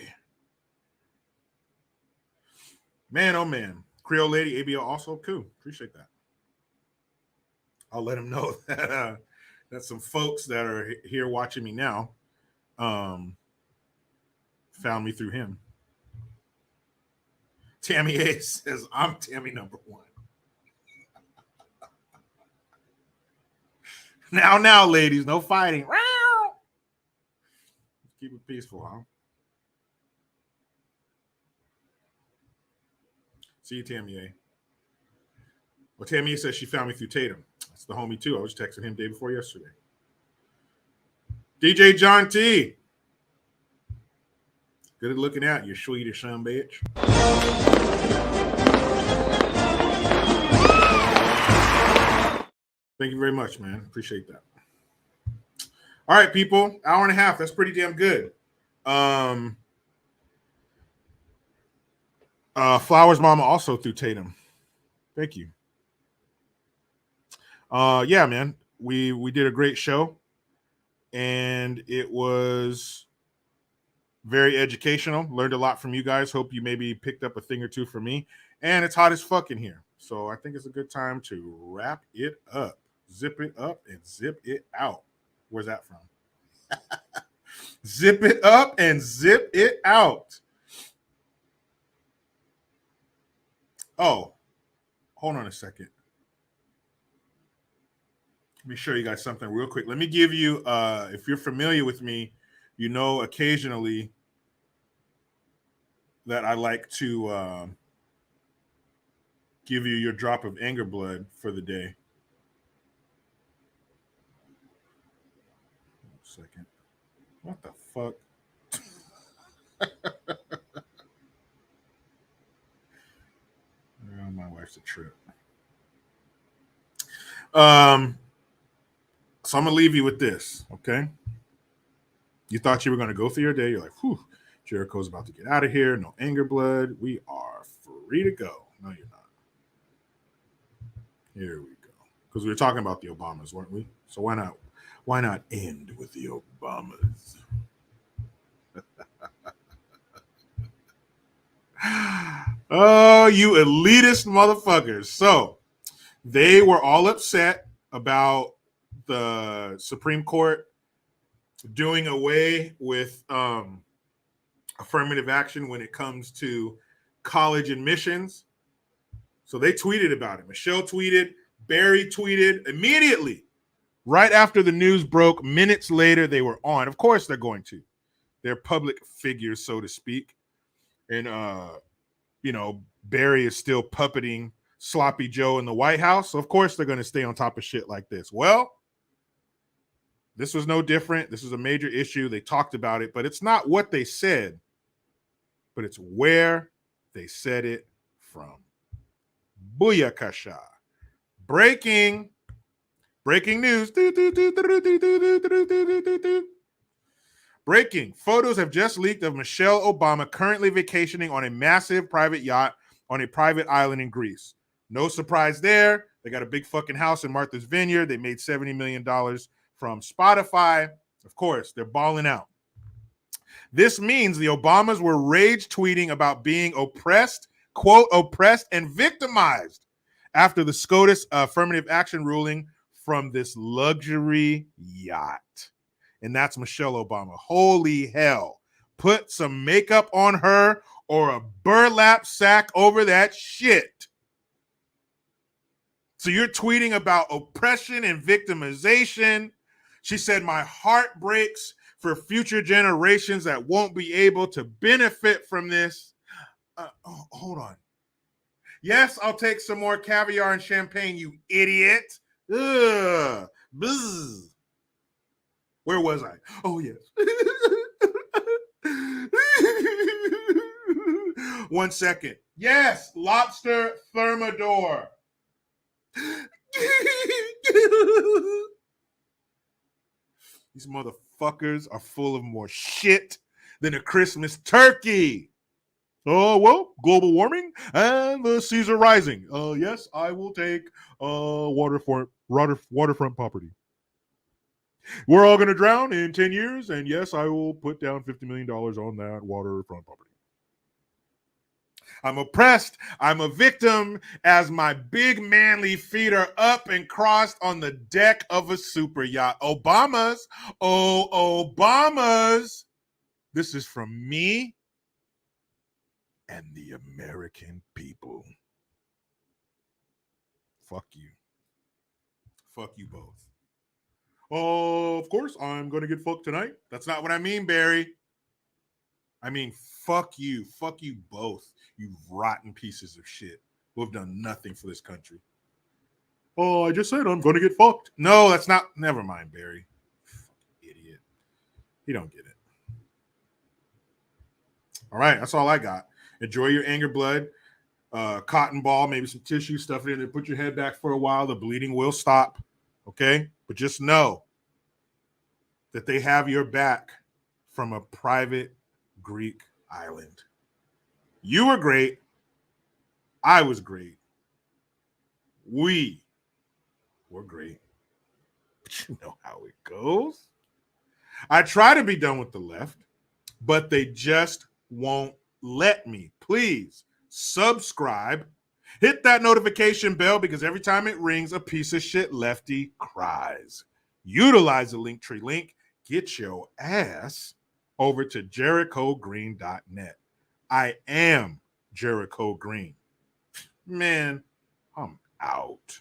Man, oh man. Creole Lady, ABL also. Cool. Appreciate that. I'll let him know that that some folks that are here watching me now found me through him. Tammy A says, I'm Tammy number one. Now, ladies, no fighting. Keep it peaceful, huh? See you, Tammy A. Well, Tammy A says she found me through Tatum. That's the homie, too. I was texting him day before yesterday. DJ John T. Good at looking out, you Swedish son bitch. Thank you very much, man. Appreciate that. All right, people. Hour and a half. That's pretty damn good. Flowers Mama also through Tatum. Thank you. Yeah, man. We did a great show. And it was very educational. Learned a lot from you guys. Hope you maybe picked up a thing or two from me. And it's hot as fuck in here. So I think it's a good time to wrap it up. Zip it up and zip it out. Where's that from? Zip it up and zip it out. Oh, hold on a second. Let me show you guys something real quick. Let me give you, if you're familiar with me, you know occasionally that I like to give you your drop of anger blood for the day. Second. What the fuck? Oh, my wife's a trip. So I'm gonna leave you with this, okay? You thought you were gonna go through your day. You're like, whew, Jericho's about to get out of here. No anger blood. We are free to go. No, you're not. Here we go. Because we were talking about the Obamas, weren't we? So why not? Why not end with the Obamas? Oh, you elitist motherfuckers. So they were all upset about the Supreme Court doing away with affirmative action when it comes to college admissions. So they tweeted about it. Michelle tweeted, Barry tweeted immediately. Right after the news broke, minutes later, they were on. Of course they're going to. They're public figures, so to speak. And, Barry is still puppeting Sloppy Joe in the White House. So, of course, they're going to stay on top of shit like this. Well, this was no different. This was a major issue. They talked about it, but it's not what they said, but it's where they said it from. Booyakasha. Breaking news. Breaking. Photos have just leaked of Michelle Obama currently vacationing on a massive private yacht on a private island in Greece. No surprise there. They got a big fucking house in Martha's Vineyard. They made $70 million from Spotify. Of course, they're balling out. This means the Obamas were rage tweeting about being oppressed, quote, oppressed and victimized after the SCOTUS affirmative action ruling from this luxury yacht. And that's Michelle Obama. Holy hell. Put some makeup on her or a burlap sack over that shit. So you're tweeting about oppression and victimization. She said, my heart breaks for future generations that won't be able to benefit from this. Hold on. Yes, I'll take some more caviar and champagne, you idiot. Ugh. Bzz. Where was I? Oh, yes. 1 second. Yes, lobster thermidor. These motherfuckers are full of more shit than a Christmas turkey. Oh, well, global warming and the seas are rising. Yes, I will take waterfront property. We're all going to drown in 10 years, and yes, I will put down $50 million on that waterfront property. I'm oppressed. I'm a victim as my big manly feet are up and crossed on the deck of a super yacht. Obamas. This is from me and the American people. Fuck you. Fuck you both. Oh, of course, I'm going to get fucked tonight. That's not what I mean, Barry. I mean, fuck you. Fuck you both, you rotten pieces of shit who have done nothing for this country. Oh, I just said I'm going to get fucked. No, that's not. Never mind, Barry. Fucking idiot. You don't get it. All right, that's all I got. Enjoy your anger blood. Cotton ball, maybe some tissue, stuff it in there. Put your head back for a while. The bleeding will stop. Okay? But just know that they have your back from a private Greek island. You were great. I was great. We were great. But you know how it goes. I try to be done with the left, but they just won't let me. Please subscribe. Hit that notification bell because every time it rings, a piece of shit lefty cries. Utilize the Linktree link. Get your ass over to JerichoGreen.net. I am Jericho Green. Man, I'm out.